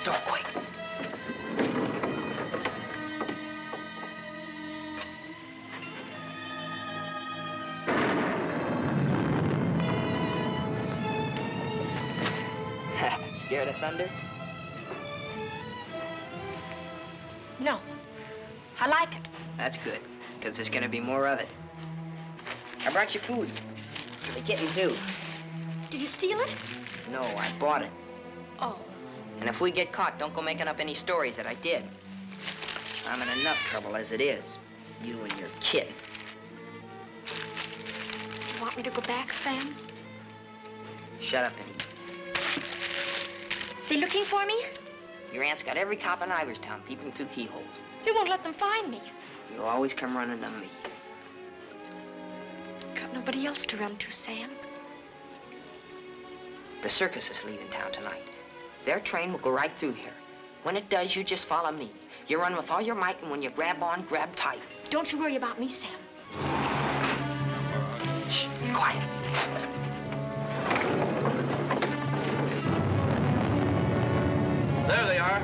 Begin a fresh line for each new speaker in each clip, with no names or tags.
door quick.
Scared of thunder?
No. I like it.
That's good, because there's gonna be more of it. I brought you food. For the kitten, too.
Did you steal it?
No, I bought it.
Oh.
And if we get caught, don't go making up any stories that I did. I'm in enough trouble as it is. You and your kid.
You want me to go back, Sam?
Shut up and eat.
They looking for me?
Your aunt's got every cop in Iverstown peeping through keyholes.
You won't let them find me.
You'll always come running to me.
Got nobody else to run to, Sam.
The circus is leaving town tonight. Their train will go right through here. When it does, you just follow me. You run with all your might, and when you grab on, grab tight.
Don't you worry about me, Sam.
Shh, be quiet.
There they are.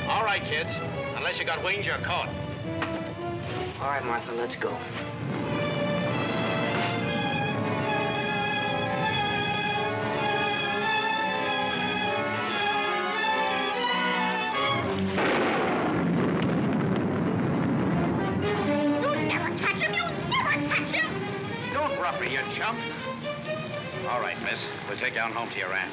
All right, kids. Unless you got wings, you're caught.
All right, Martha, let's go.
You chump. All right, miss. We'll take you on home to your aunt.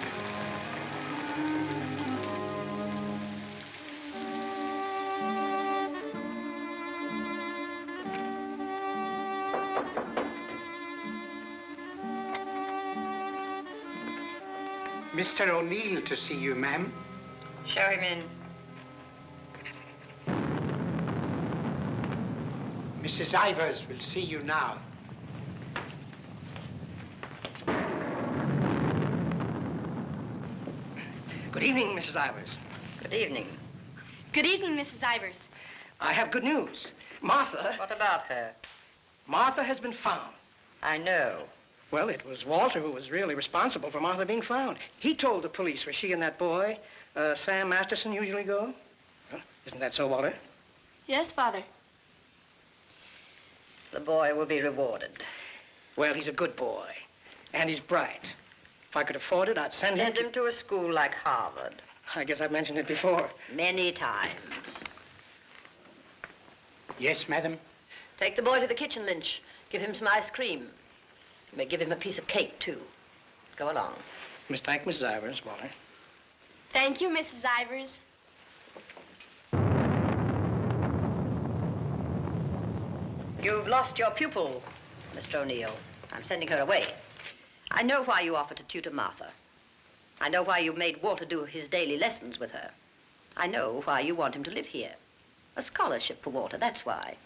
Mr. O'Neill to see you, ma'am.
Show him in.
Mrs. Ivers will see you now.
Good evening, Mrs. Ivers.
Good evening.
Good evening, Mrs. Ivers.
I have good news. Martha...
What about her?
Martha has been found.
I know.
Well, it was Walter who was really responsible for Martha being found. He told the police where she and that boy, Sam Masterson, usually go. Well, isn't that so, Walter?
Yes, Father.
The boy will be rewarded.
Well, he's a good boy, and he's bright. If I could afford it, I'd send him
to a school like Harvard.
I guess I've mentioned it before.
Many times.
Yes, madam.
Take the boy to the kitchen, Lynch. Give him some ice cream. You may give him a piece of cake, too. Go along.
Thank Mrs. Ivers, Walter.
Thank you, Mrs. Ivers.
You've lost your pupil, Mr. O'Neill. I'm sending her away. I know why you offered to tutor Martha. I know why you made Walter do his daily lessons with her. I know why you want him to live here. A scholarship for Walter, that's why.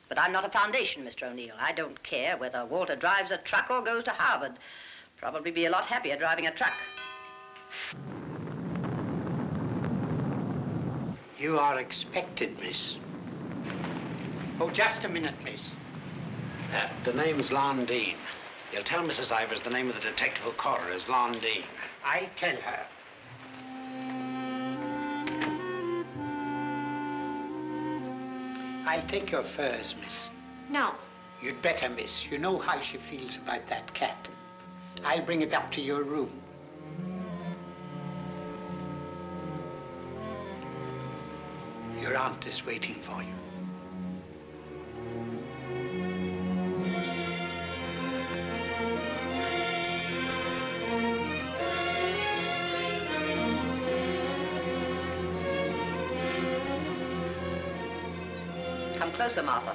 But I'm not a foundation, Mr. O'Neill. I don't care whether Walter drives a truck or goes to Harvard. Probably be a lot happier driving a truck.
You are expected, miss. Oh, just a minute, miss.
The name's Lon Dean. You'll tell Mrs. Ivers the name of the detective who caught her is Lon Dean.
I'll tell her. I'll take your furs, miss.
No.
You'd better, miss. You know how she feels about that cat. I'll bring it up to your room. Your aunt is waiting for you.
Come closer, Martha.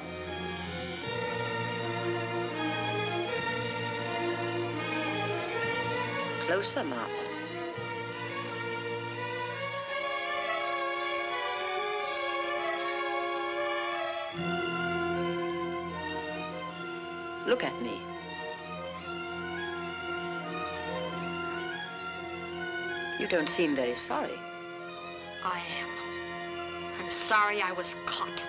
Closer, Martha. Look at me. You don't seem very sorry.
I am. I'm sorry I was caught.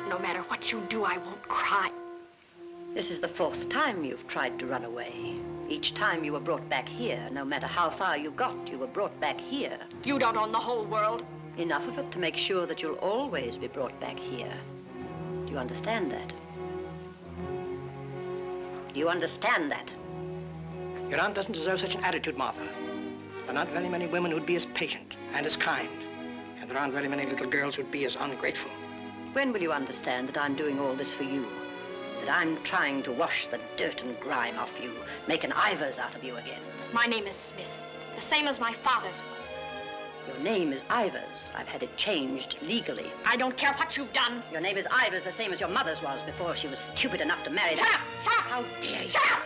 No matter what you do, I won't cry.
This is the 4th time you've tried to run away. Each time you were brought back here. No matter how far you got, you were brought back here.
You don't own the whole world.
Enough of it to make sure that you'll always be brought back here. Do you understand that? Do you understand that?
Your aunt doesn't deserve such an attitude, Martha. There are not very many women who'd be as patient and as kind. And there aren't very many little girls who'd be as ungrateful.
When will you understand that I'm doing all this for you? That I'm trying to wash the dirt and grime off you, make an Ivers out of you again.
My name is Smith, the same as my father's was.
Your name is Ivers. I've had it changed legally.
I don't care what you've done.
Your name is Ivers, the same as your mother's was before she was stupid enough to marry
Shut
that.
up! Shut up!
How dare you?
Shut up!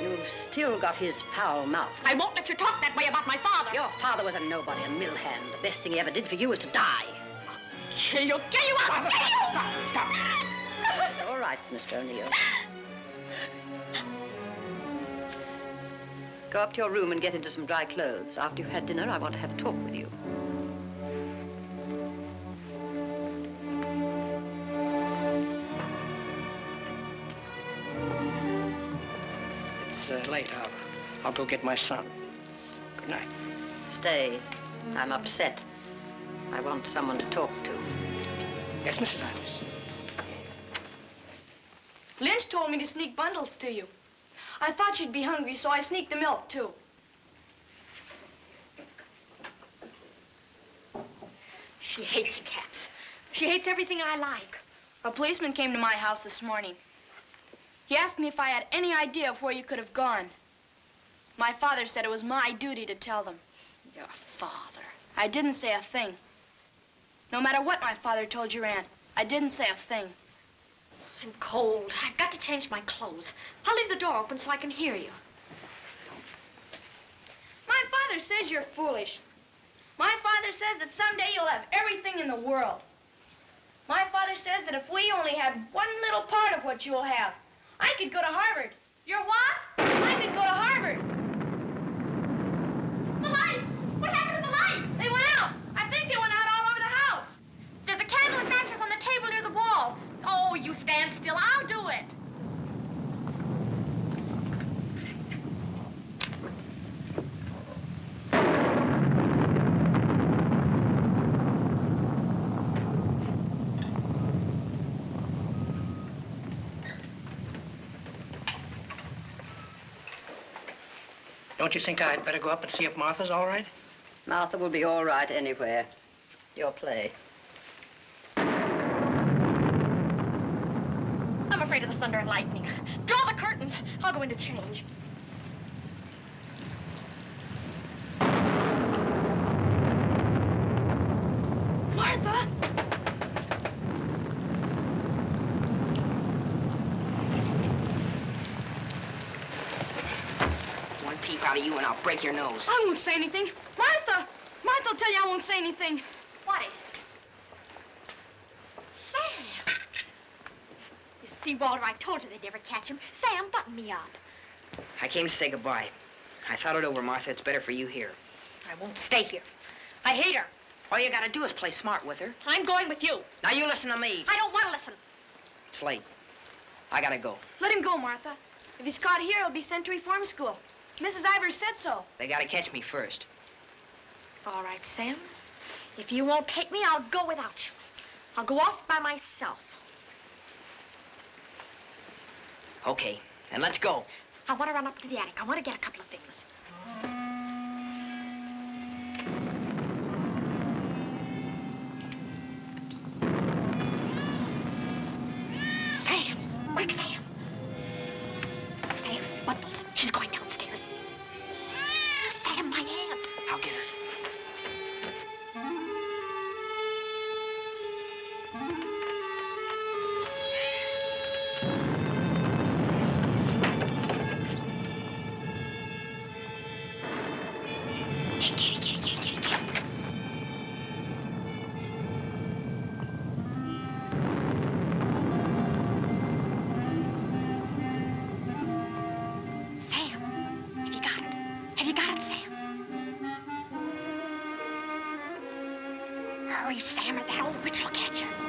You've still got his foul mouth.
I won't let you talk that way about my father.
Your father was a nobody, a mill hand. The best thing he ever did for you was to die.
Kill you! Kill you! I'll kill you!
Stop.
All right, Mr. O'Neill. Go up to your room and get into some dry clothes. After you've had dinner, I want to have a talk with you.
It's late. I'll go get my son. Good night.
Stay. I'm upset. I want someone to talk to.
Yes, Mrs. Ivers.
Lynch told me to sneak bundles to you. I thought you'd be hungry, so I sneaked the milk, too.
She hates cats. She hates everything I like.
A policeman came to my house this morning. He asked me if I had any idea of where you could have gone. My father said it was my duty to tell them.
Your father.
I didn't say a thing. No matter what my father told your aunt, I didn't say a thing.
I'm cold. I've got to change my clothes. I'll leave the door open so I can hear you.
My father says you're foolish. My father says that someday you'll have everything in the world. My father says that if we only had one little part of what you'll have, I could go to Harvard. You're what? I could go to Harvard.
The lights! What happened to the lights?
They went out. I think they went out all over the house.
There's a candle and matches on the table near the wall. Oh, you stand still. I'll do it.
Don't you think I'd better go up and see if Martha's all right?
Martha will be all right anywhere. Your play.
I'm afraid of the thunder and lightning. Draw the curtains. I'll go in to change.
Martha!
One peep out of you and I'll break your nose.
I won't say anything. Martha! Martha will tell you I won't say anything.
What is it? Sam! You see, Walter, I told you they'd never catch him. Sam, button me up.
I came to say goodbye. I thought it over, Martha. It's better for you here.
I won't stay here. I hate her.
All you gotta do is play smart with her.
I'm going with you.
Now you listen to me.
I don't want to listen.
It's late. I gotta go.
Let him go, Martha. If he's caught here, he'll be sent to reform school. Mrs. Ivers said so.
They gotta catch me first.
All right, Sam. If you won't take me, I'll go without you. I'll go off by myself.
Okay, then let's go.
I want to run up to the attic. I want to get a couple of things. Sam! Quick, Sam! Sam, bundles. She's going downstairs. Sam, my hand.
I'll get her.
Sam, have you got it? Have you got it, Sam? Hurry, Sam, or that old witch will catch us.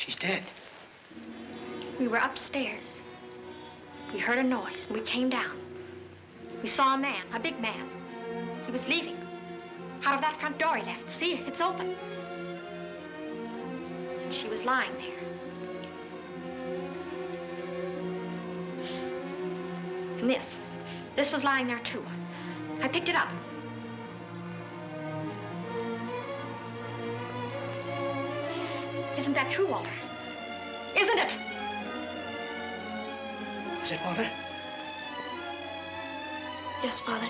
She's dead.
We were upstairs. We heard a noise, and we came down. We saw a man, a big man. He was leaving. Out of that front door he left. See, it's open. And she was lying there. And this was lying there, too. I picked it up. Isn't that true, Walter? Isn't it?
Is it, Walter?
Yes, Father.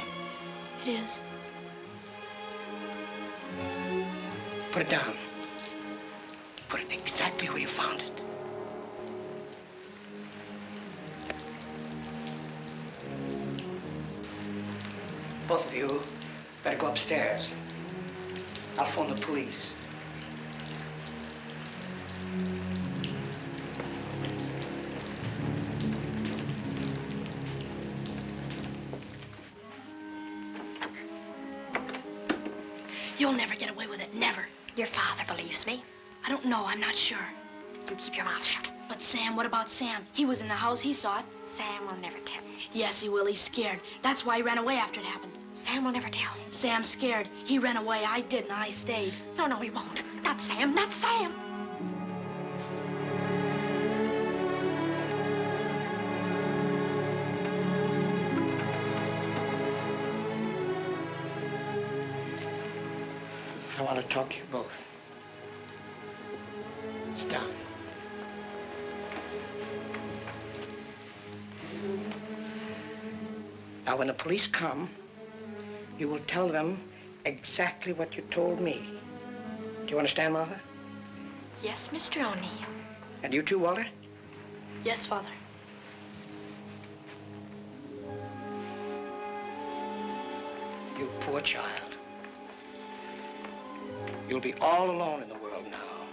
It is.
Put it down. Put it exactly where you found it. Both of you better go upstairs. I'll phone the police.
You'll never get away with it, never.
Your father believes me.
I don't know, I'm not sure.
You keep your mouth shut.
But Sam, what about Sam? He was in the house, he saw it.
Sam will never tell.
Yes, he will, he's scared. That's why he ran away after it happened.
Sam will never tell.
Sam's scared. He ran away, I didn't, I stayed.
No, he won't. Not Sam, not Sam.
I want to talk to you both. Sit down. Now, when the police come, you will tell them exactly what you told me. Do you understand, Martha?
Yes, Mr. O'Neill.
And you too, Walter?
Yes, Father.
You poor child. You'll be all alone in the world now,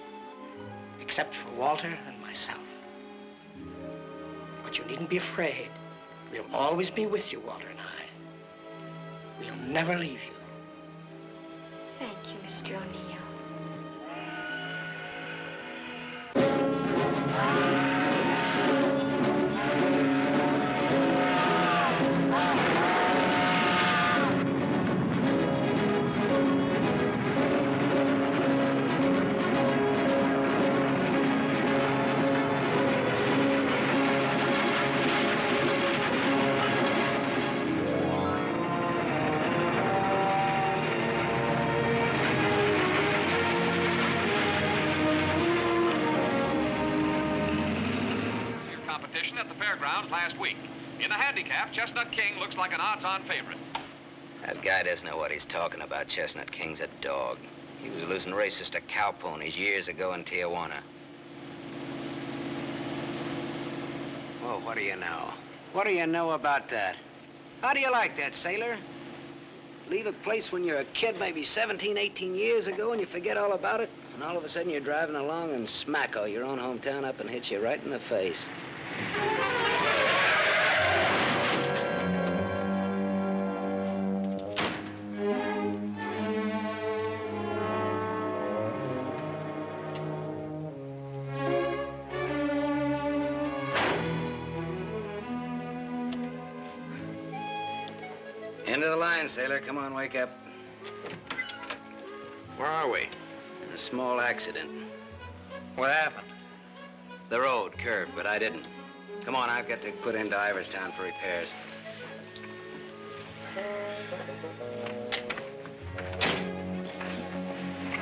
except for Walter and myself. But you needn't be afraid. We'll always be with you, Walter and I. We'll never leave you.
Thank you, Mr. O'Neill.
At the fairgrounds last week. In the handicap, Chestnut King looks like an odds-on favorite.
That guy doesn't know what he's talking about. Chestnut King's a dog. He was losing races to cow ponies years ago in Tijuana.
Well, what do you know? What do you know about that? How do you like that, sailor? Leave a place when you're a kid, maybe 17, 18 years ago, and you forget all about it, and all of a sudden you're driving along and smacko, your own hometown up and hits you right in the face.
End of the line, sailor. Come on, wake up.
Where are we?
A small accident.
What happened?
The road curved, but I didn't. Come on, I've got to put into Iverstown for repairs.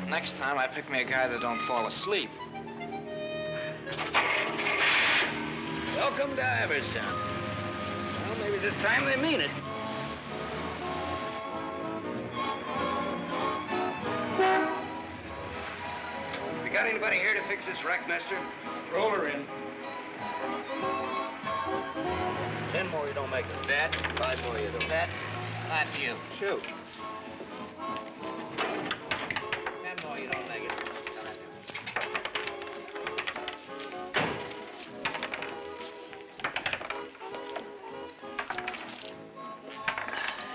Next time, I pick me a guy that don't fall asleep.
Welcome to Iverstown. Well, maybe this time they mean it. We got anybody here to fix this wreck, mister?
Roll her in.
10 more, you don't make it.
Bet. 5 more, you don't.
Bet. Not you.
Shoot.
10 more, you don't make it.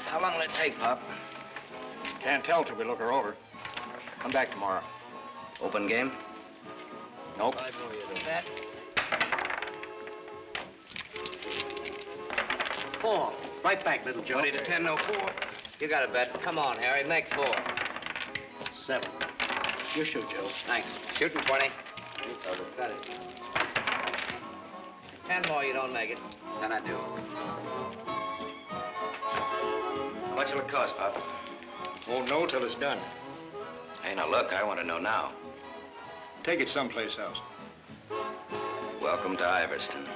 How long will it take, Pop?
Can't tell till we look her over. Come back tomorrow.
Open game?
Nope.
5 more, you do that.
4. Right back, little Joe.
20 to 10, no 4. You got a bet. Come on, Harry, make 4.
7. You shoot, Joe.
Thanks. Shooting 20. Got it. 10 more, you don't make it.
Then I do. How much will it cost, Pop?
Won't know till it's done.
Hey, now look, I want to know now.
Take it someplace else.
Welcome to Iverston.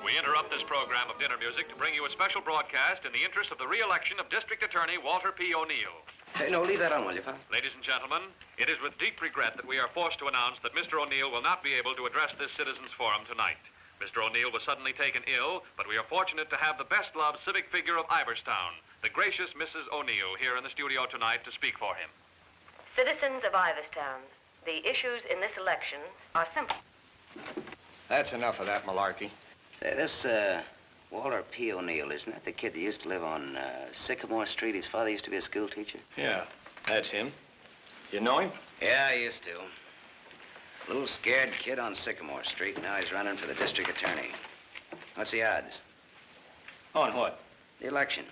We interrupt this program of dinner music to bring you a special broadcast in the interest of the re-election of District Attorney Walter P. O'Neill.
Hey, no, leave that on, will you, Pop?
Ladies and gentlemen, it is with deep regret that we are forced to announce that Mr. O'Neill will not be able to address this citizens' forum tonight. Mr. O'Neill was suddenly taken ill, but we are fortunate to have the best-loved civic figure of Iverstown, the gracious Mrs. O'Neill, here in the studio tonight to speak for him.
Citizens of Iverstown, the issues in this election are simple.
That's enough of that malarkey.
Say, this, Walter P. O'Neill, isn't that the kid that used to live on Sycamore Street? His father used to be a school teacher.
Yeah, that's him. You know him?
Yeah, I used to. Little scared kid on Sycamore Street. Now he's running for the district attorney. What's the odds?
On what?
The election.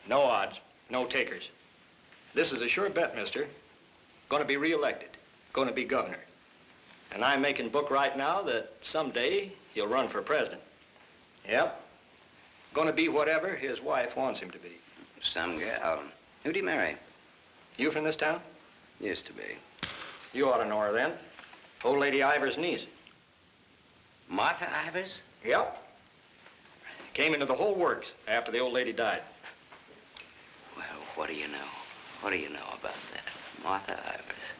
No odds, no takers. This is a sure bet, mister. Gonna be re-elected. Gonna be governor. And I'm making book right now that someday he'll run for president. Yep. Gonna be whatever his wife wants him to be.
Some gal. Who'd he marry?
You from this town?
Used to be.
You ought to know her then. Old Lady Ivers' niece.
Martha Ivers?
Yep. Came into the whole works after the old lady died.
Well, what do you know? What do you know about that? Martha Ivers.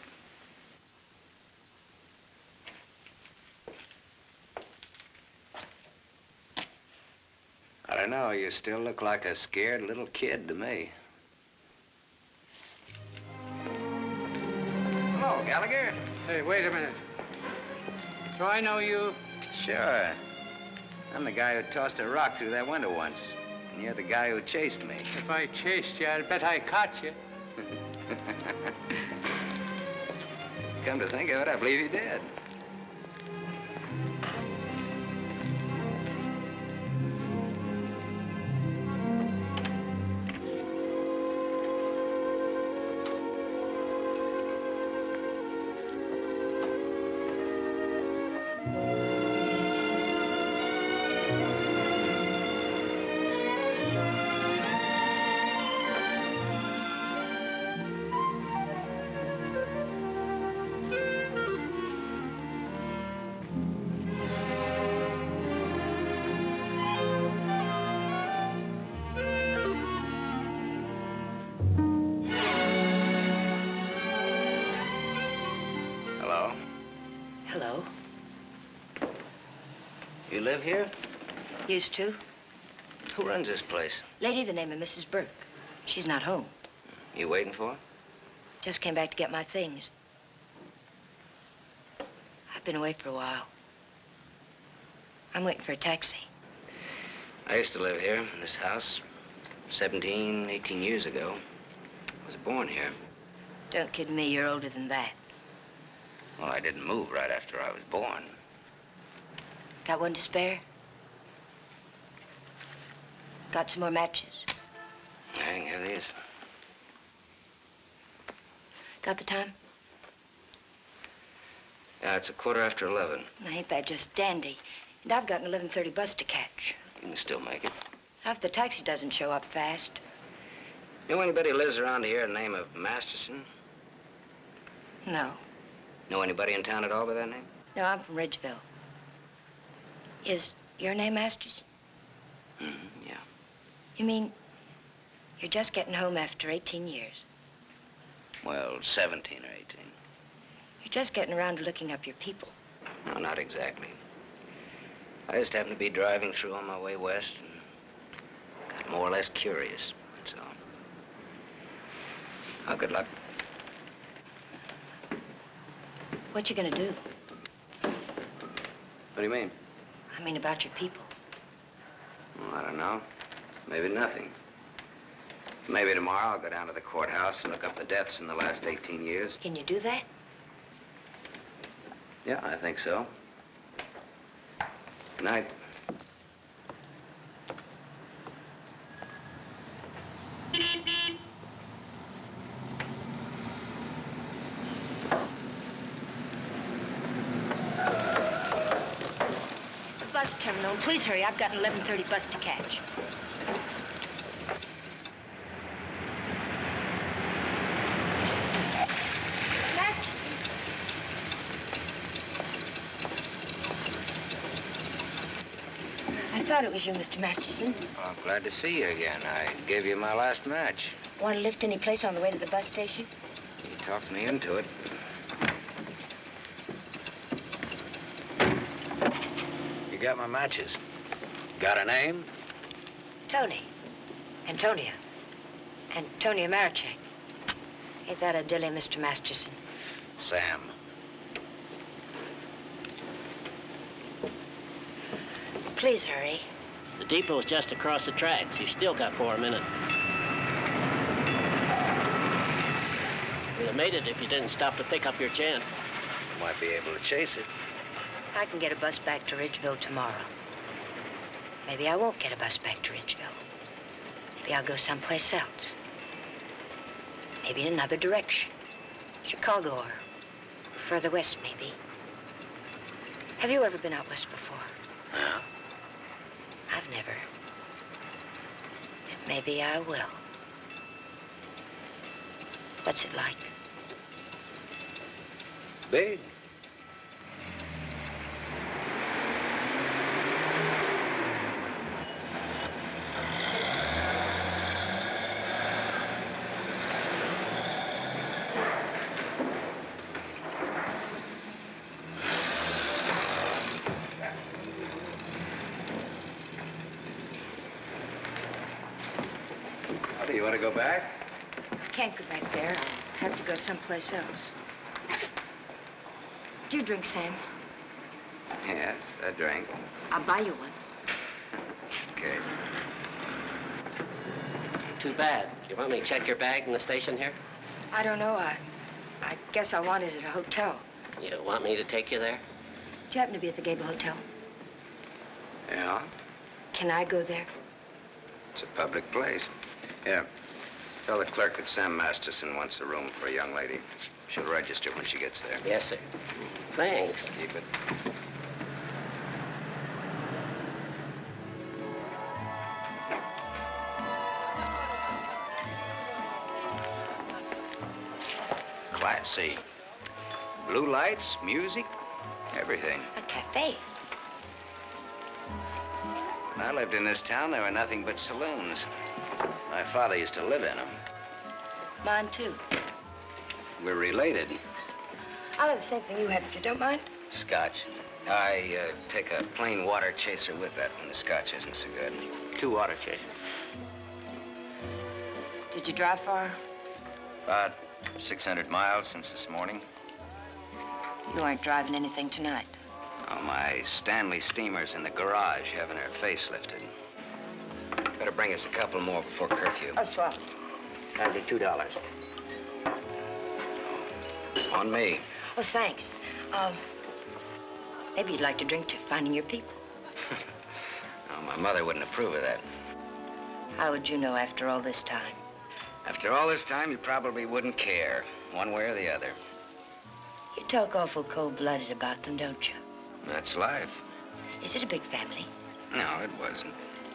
I don't know. You still look like a scared little kid to me. Hello, Gallagher.
Hey, wait a minute. Do I know you?
Sure. I'm the guy who tossed a rock through that window once. And you're the guy who chased me.
If I chased you, I'd bet I caught you.
Come to think of it, I believe you did. You live here?
Used to.
Who runs this place?
Lady, the name of Mrs. Burke. She's not home.
You waiting for her?
Just came back to get my things. I've been away for a while. I'm waiting for a taxi.
I used to live here in this house 17, 18 years ago. I was born here.
Don't kid me, you're older than that.
Well, I didn't move right after I was born.
Got one to spare? Got some more matches?
I can have these.
Got the time?
Yeah, it's 11:15.
Ain't that just dandy? And I've got an 11:30 bus to catch.
You can still make it.
If the taxi doesn't show up fast.
Know anybody who lives around here the name of Masterson?
No.
Know anybody in town at all by that name?
No, I'm from Ridgeville. Is your name Masterson?
Yeah.
You mean you're just getting home after 18 years?
Well, 17 or 18.
You're just getting around to looking up your people.
No, not exactly. I just happened to be driving through on my way west and got more or less curious, that's all. Oh, good luck.
What you gonna do?
What do you mean?
I mean about your people.
Well, I don't know. Maybe nothing. Maybe tomorrow I'll go down to the courthouse and look up the deaths in the last 18 years.
Can you do that?
Yeah, I think so. Good night.
Bus terminal. Please hurry. I've got an 11:30 bus to catch. Masterson. I thought it was you, Mr. Masterson.
Well, I'm glad to see you again. I gave you my last match.
Want to lift any place on the way to the bus station?
You talked me into it. You got my matches. Got a name?
Tony. Antonia. Antonia Marichek. Ain't that a dilly, Mr. Masterson?
Sam.
Please hurry.
The depot's just across the tracks. You still got 4 minutes. We'd have made it if you didn't stop to pick up your gent.
Might be able to chase it.
I can get a bus back to Ridgeville tomorrow. Maybe I won't get a bus back to Ridgeville. Maybe I'll go someplace else. Maybe in another direction. Chicago or further west, maybe. Have you ever been out west before?
No.
I've never. But maybe I will. What's it like?
Big. Do you want to go back?
Can't go back there. I'll have to go someplace else. Do you drink, Sam?
Yes, I drank.
I'll buy you one.
Okay.
Too bad. You want me to check your bag in the station here?
I don't know. I guess I want it at a hotel.
You want me to take you there?
Do you happen to be at the Gable Hotel?
Yeah,
Can I go there?
it's a public place. Yeah. Tell the clerk that Sam Masterson wants a room for a young lady. She'll register when she gets there.
Yes, sir. Thanks.
Keep it. Class C. Blue lights, music, everything.
A cafe.
When I lived in this town, there were nothing but saloons. My father used to live in them.
Mine, too.
We're related.
I'll have the same thing you had, if you don't mind.
Scotch. I take a plain water chaser with that when the scotch isn't so good.
2 water chasers.
Did you drive far?
About 600 miles since this morning.
You aren't driving anything tonight.
Oh, my Stanley steamer's in the garage having her face lifted. Better bring us a couple more before curfew.
Oh, swell.
That'll be $2.
On me.
Oh, thanks. Maybe you'd like to drink to finding your people.
Oh, my mother wouldn't approve of that.
How would you know after all this time?
After all this time, you probably wouldn't care, one way or the other.
You talk awful cold-blooded about them, don't you?
That's life.
Is it a big family?
No, it wasn't.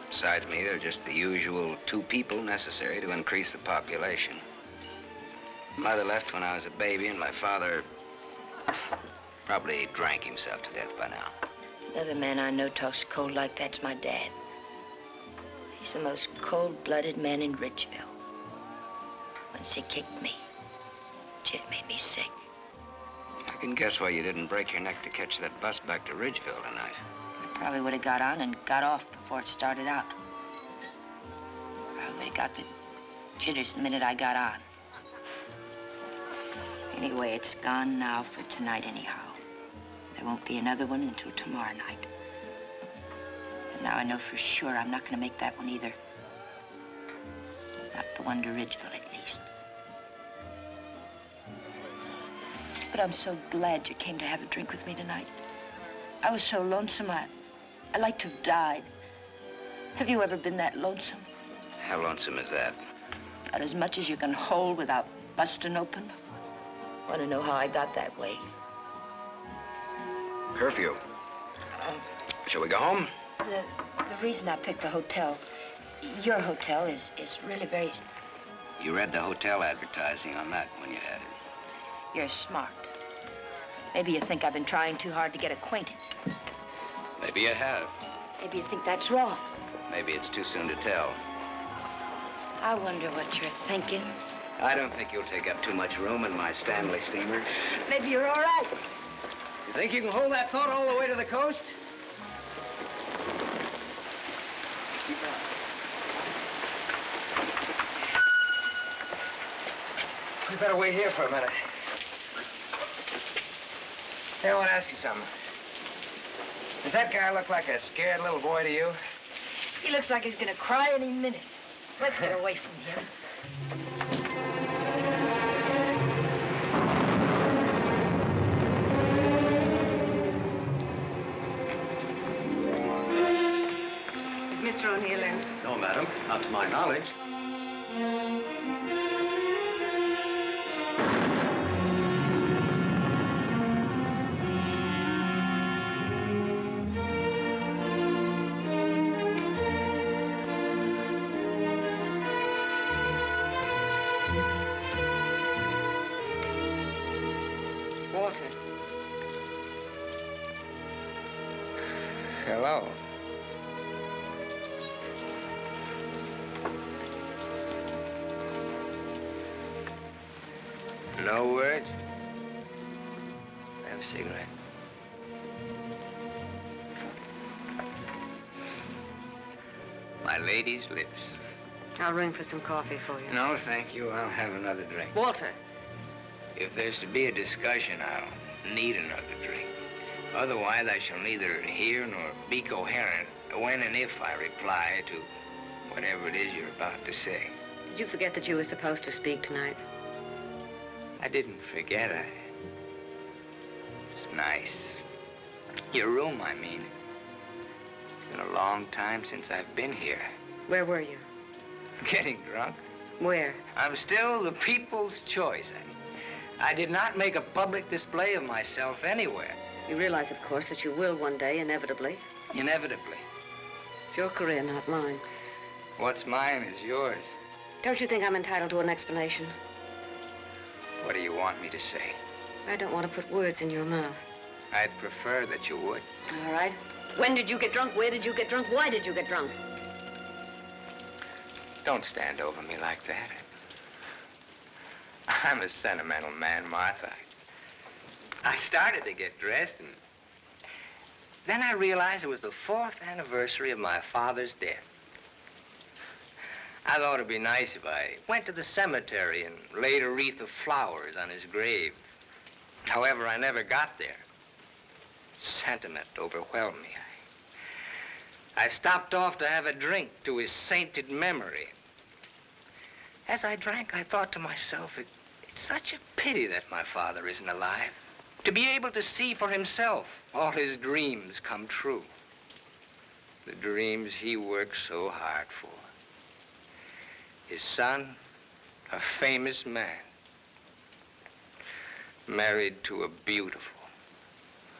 Besides me, there are just the usual 2 people necessary to increase the population. Mother left when I was a baby, and my father probably drank himself to death by now.
Another man I know talks cold like that's my dad. He's the most cold-blooded man in Ridgeville. Once he kicked me, it made me sick.
I can guess why you didn't break your neck to catch that bus back to Ridgeville tonight.
I probably would have got on and got off before it started out. Probably would have got the jitters the minute I got on. Anyway, it's gone now for tonight anyhow. There won't be another one until tomorrow night. And now I know for sure I'm not going to make that one either. Not the one to Ridgeville, at least. But
But I'm so glad you came to have a drink with me tonight. I was so lonesome, I'd like to have died. Have you ever been that lonesome?
How lonesome is that?
About as much as you can hold without busting open. Want to know how I got that way?
Curfew. Shall we go home?
The reason I picked the hotel, your hotel, is really very...
You read the hotel advertising on that when you had it.
You're smart. Maybe you think I've been trying too hard to get acquainted.
Maybe you have.
Maybe you think that's wrong.
Maybe it's too soon to tell.
I wonder what you're thinking.
I don't think you'll take up too much room in my Stanley steamer.
Maybe you're all right.
You think you can hold that thought all the way to the coast? We better wait here for a minute. Hey, I want to ask you something. Does that guy look like a scared little boy to you?
He looks like he's gonna cry any minute. Let's get away from here.
Is Mr. O'Neill in?
No, madam, not to my knowledge.
Walter.
Hello. No words? Have a cigarette. My lady's lips.
I'll ring for some coffee for you.
No, thank you. I'll have another drink.
Walter.
If there's to be a discussion, I'll need another drink. Otherwise, I shall neither hear nor be coherent when and if I reply to whatever it is you're about to say.
Did you forget that you were supposed to speak tonight?
I didn't forget. It's nice. Your room, I mean. It's been a long time since I've been here.
Where were you?
Getting drunk.
Where?
I'm still the people's choice. I did not make a public display of myself anywhere.
You realize, of course, that you will one day, inevitably.
Inevitably.
It's your career, not mine.
What's mine is yours.
Don't you think I'm entitled to an explanation?
What do you want me to say?
I don't want to put words in your mouth.
I'd prefer that you would.
All right. When did you get drunk? Where did you get drunk? Why did you get drunk?
Don't stand over me like that. I'm a sentimental man, Martha. I started to get dressed, and then I realized it was the 4th anniversary of my father's death. I thought it'd be nice if I went to the cemetery and laid a wreath of flowers on his grave. However, I never got there. Sentiment overwhelmed me. I stopped off to have a drink to his sainted memory. As I drank, I thought to myself, it's such a pity that my father isn't alive. To be able to see for himself all his dreams come true. The dreams he worked so hard for. His son, a famous man, married to a beautiful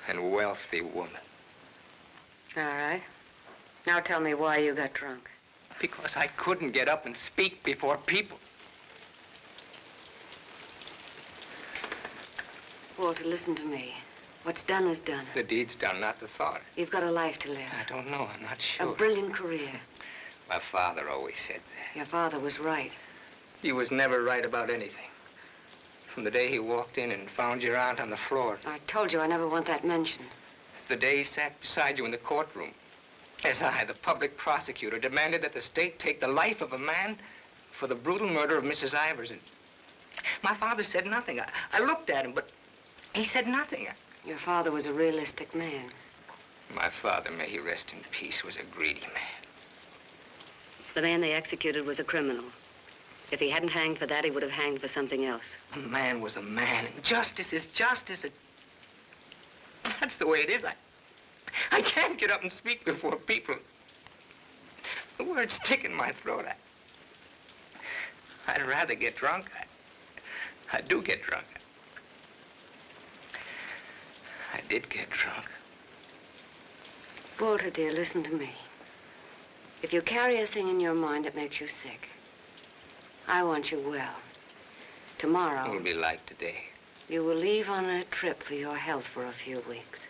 and wealthy woman.
All right. Now tell me why you got drunk.
Because I couldn't get up and speak before people.
Walter, listen to me. What's done is done.
The deed's done, not the thought.
You've got a life to live.
I don't know. I'm not sure.
A brilliant career.
My father always said that.
Your father was right.
He was never right about anything. From the day he walked in and found your aunt on the floor.
I told you I never want that mentioned.
The day he sat beside you in the courtroom. As I, the public prosecutor, demanded that the state take the life of a man for the brutal murder of Mrs. Ivers. And my father said nothing. I looked at him, but he said nothing.
Your father was a realistic man.
My father, may he rest in peace, was a greedy man.
The man they executed was a criminal.
If he hadn't hanged for that, he would have hanged for something else.
A man was a man, and justice is justice. That's the way it is. I can't get up and speak before people. The words stick in my throat. I'd rather get drunk. I do get drunk. I did get drunk.
Walter, dear, listen to me. If you carry a thing in your mind that makes you sick, I want you well. Tomorrow...
It will be like today.
You will leave on a trip for your health for a few weeks.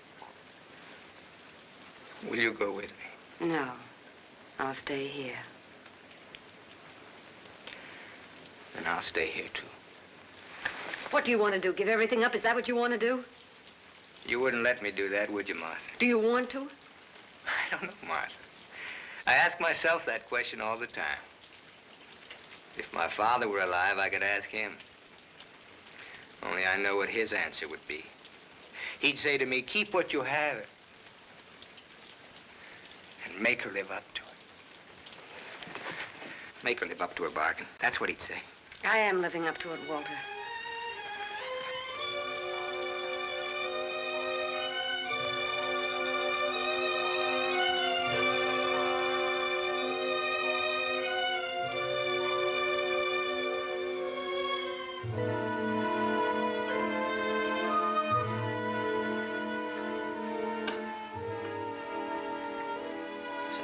Will you go with me?
No. I'll stay here.
And I'll stay here, too.
What do you want to do? Give everything up? Is that what you want to do?
You wouldn't let me do that, would you, Martha?
Do you want to?
I don't know, Martha. I ask myself that question all the time. If my father were alive, I could ask him. Only I know what his answer would be. He'd say to me, keep what you have and make her live up to it. Make her live up to her bargain. That's what he'd say.
I am living up to it, Walter.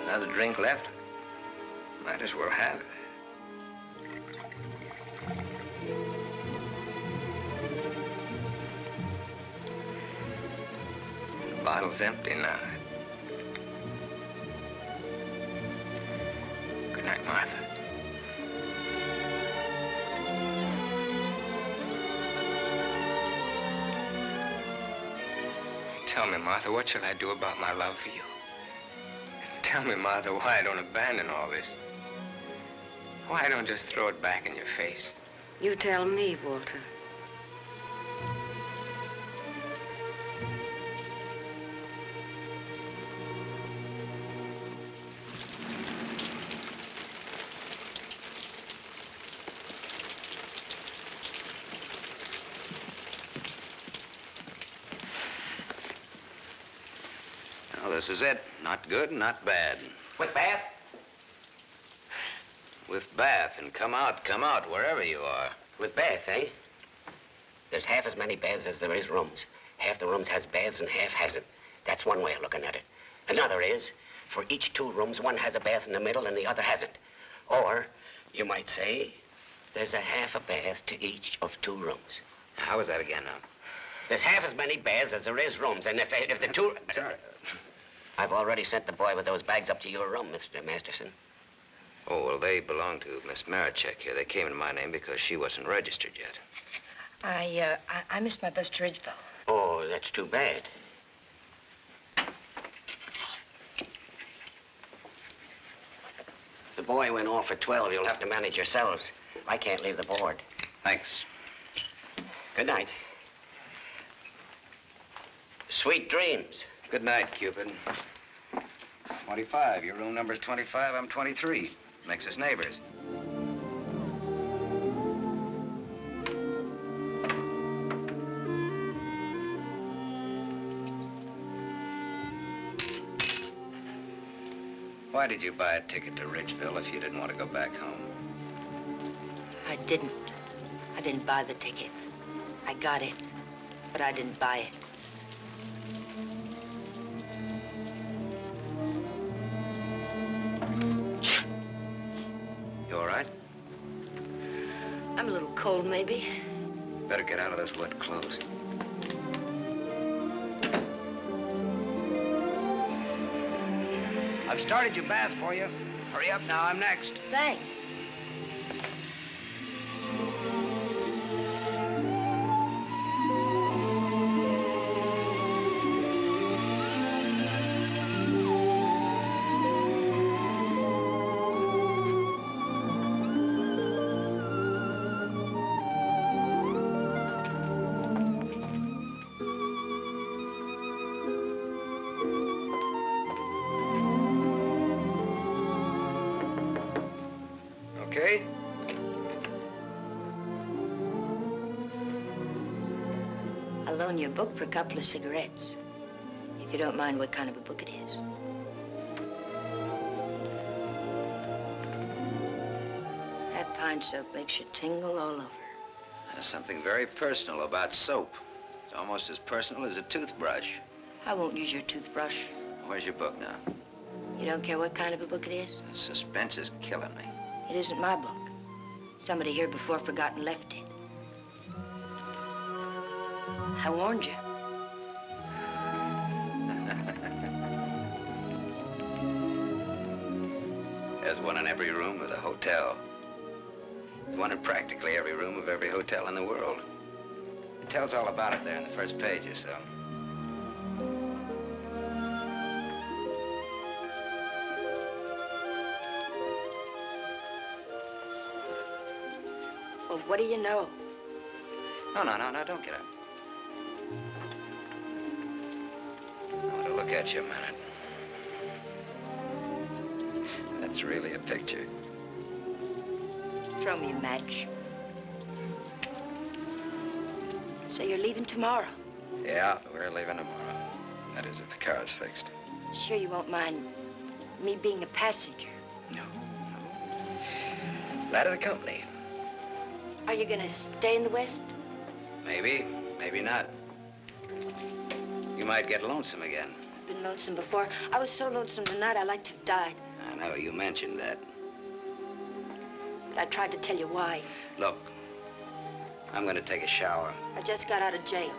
Another drink left. Might as well have it. The bottle's empty now. Good night, Martha. Tell me, Martha, what shall I do about my love for you? Tell me, Martha, why I don't abandon all this. Why I don't just throw it back in your face.
You tell me, Walter.
Well, this is it. Not good, not bad.
With bath?
With bath, and come out, wherever you are.
With bath, eh? There's half as many baths as there is rooms. Half the rooms has baths and half hasn't. That's one way of looking at it. Another is, for each 2 rooms, one has a bath in the middle and the other hasn't. Or, you might say, there's a half a bath to each of 2 rooms.
How is that again now?
There's half as many baths as there is rooms, and if the 2...
Sorry.
I've already sent the boy with those bags up to your room, Mr. Masterson.
Oh, well, they belong to Miss Marichek here. They came in my name because she wasn't registered yet.
I missed my bus to Ridgeville.
Oh, that's too bad. The boy went off at 12. You'll have to manage yourselves. I can't leave the board.
Thanks.
Good night. Sweet dreams.
Good night, Cupid. 25. Your room number's 25. I'm 23. Makes us neighbors. Why did you buy a ticket to Ridgeville if you didn't want to go back home?
I didn't. I didn't buy the ticket. I got it, but I didn't buy it.
You all right?
I'm a little cold, maybe.
Better get out of those wet clothes.
I've started your bath for you. Hurry up now, I'm next.
Thanks. I'll loan you a book for a couple of cigarettes. If you don't mind what kind of a book it is. That pine soap makes you tingle all over.
There's something very personal about soap. It's almost as personal as a toothbrush.
I won't use your toothbrush.
Where's your book now?
You don't care what kind of a book it is?
The suspense is killing me.
It isn't my book. Somebody here before forgot and left it. I warned you.
There's one in every room of the hotel. There's one in practically every room of every hotel in the world. It tells all about it there in the first page or so.
Well, what do you know?
No, don't get up. I want to look at you a minute. That's really a picture.
Throw me a match. So you're leaving tomorrow?
Yeah, we're leaving tomorrow. That is, if the car's fixed.
Sure you won't mind me being a passenger?
No. Glad of the company.
Are you gonna stay in the West?
Maybe, maybe not. You might get lonesome again.
I've been lonesome before. I was so lonesome tonight, I'd like to have died.
I know, you mentioned that.
But I tried to tell you why.
Look, I'm gonna take a shower.
I just got out of jail.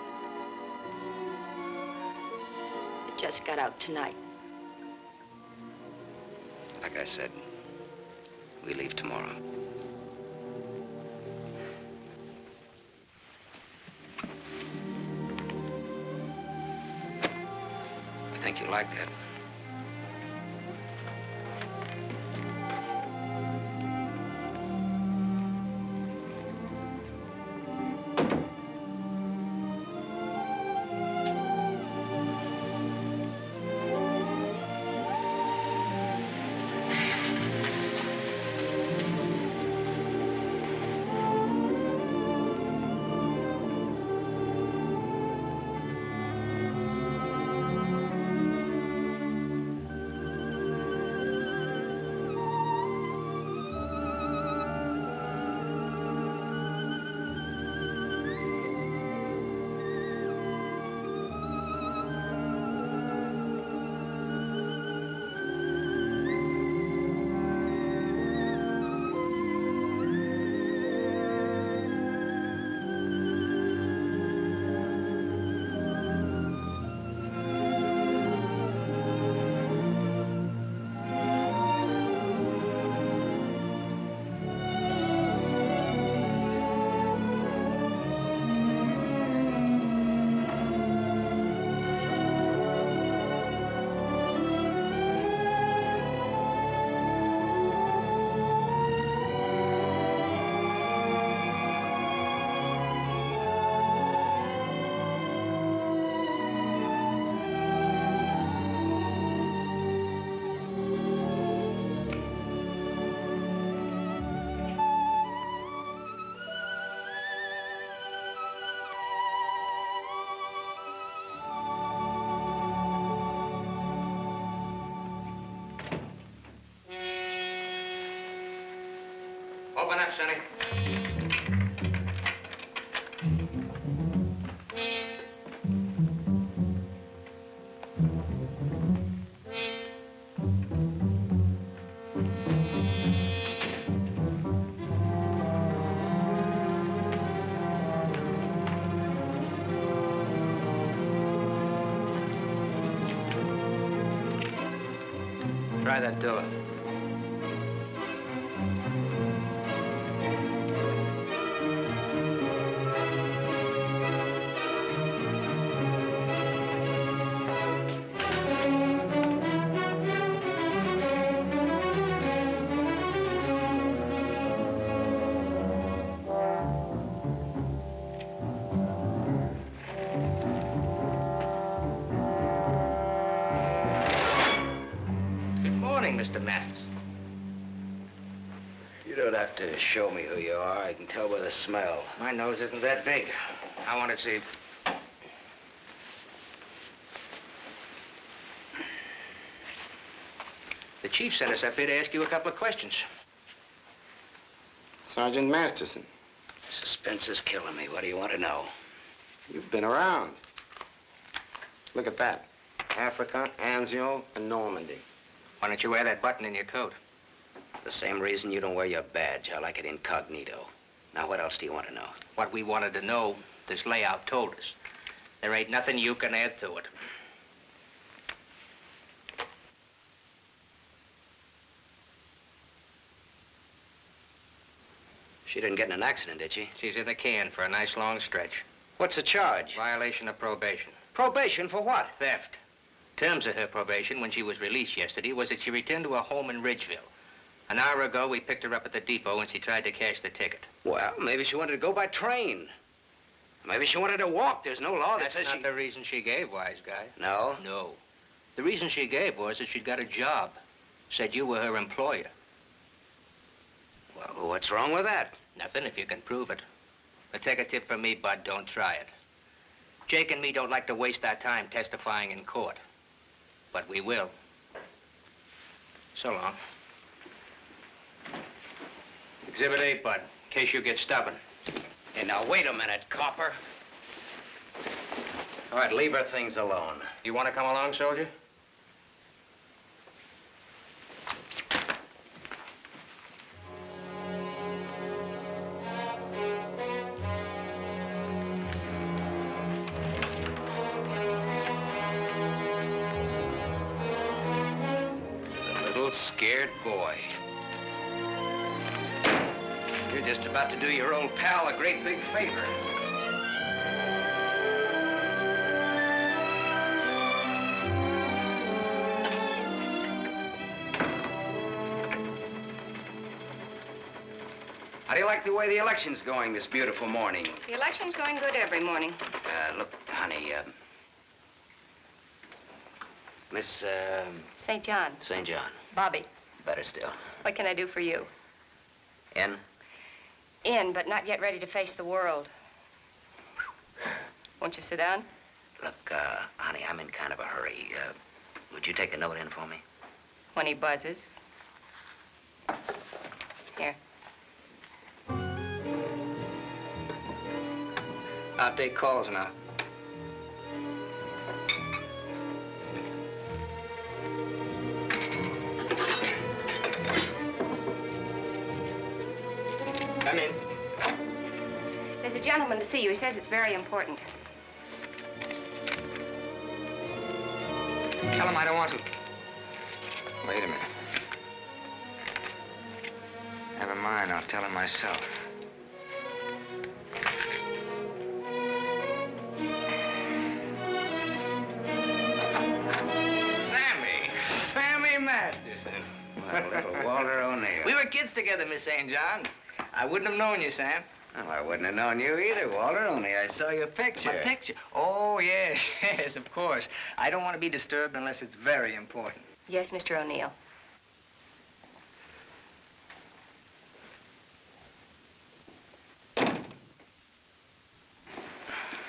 I just got out tonight.
Like I said, we leave tomorrow. I think you like that.
Open up, Sonny.
Try that door. Mr. Masters.
You don't have to show me who you are. I can tell by the smell.
My nose isn't that big. I want to see
The chief sent us up here to ask you a couple of questions.
Sergeant Masterson.
Suspense is killing me. What do you want to know?
You've been around. Look at that. Africa, Anzio, and Normandy.
Why don't you wear that button in your coat?
The same reason you don't wear your badge. I like it incognito. Now, what else do you want to know?
What we wanted to know, this layout told us. There ain't nothing you can add to it.
She didn't get in an accident, did she?
She's in the can for a nice long stretch.
What's the charge?
Violation of probation.
Probation for what?
Theft. Terms of her probation when she was released yesterday was that she returned to her home in Ridgeville. An hour ago, we picked her up at the depot and she tried to cash the ticket.
Well, maybe she wanted to go by train. Maybe she wanted to walk. There's no law that says
That's not the reason she gave, wise guy.
No?
No. The reason she gave was that she'd got a job. Said you were her employer.
Well, what's wrong with that?
Nothing if you can prove it. But take a tip from me, Bud, don't try it. Jake and me don't like to waste our time testifying in court. But we will. So long. Exhibit 8, Bud, in case you get stubborn.
Hey, now, wait a minute, copper. All right, leave her things alone.
You want to come along, soldier?
Scared boy. You're just about to do your old pal a great big favor. How do you like the way the election's going this beautiful morning?
The election's going good every morning.
Look, honey, Miss,
St. John.
St. John.
Bobby,
Better still.
what can I do for you?
In?
In, but not yet ready to face the world. Won't you sit down?
Look, honey, I'm in kind of a hurry. Would you take a note in for me?
When he buzzes. Here.
I'll take calls now. Come in.
There's a gentleman to see you. He says it's very important.
Tell him I don't want to.
Wait a minute. Never mind, I'll tell him myself.
Sammy Masterson.
Well, little Walter O'Neill.
We were kids together, Miss St. John. I wouldn't have known you, Sam.
Well, I wouldn't have known you either, Walter, only I saw your picture.
My picture? Oh, yes, yes, of course. I don't want to be disturbed unless it's very important.
Yes, Mr. O'Neill.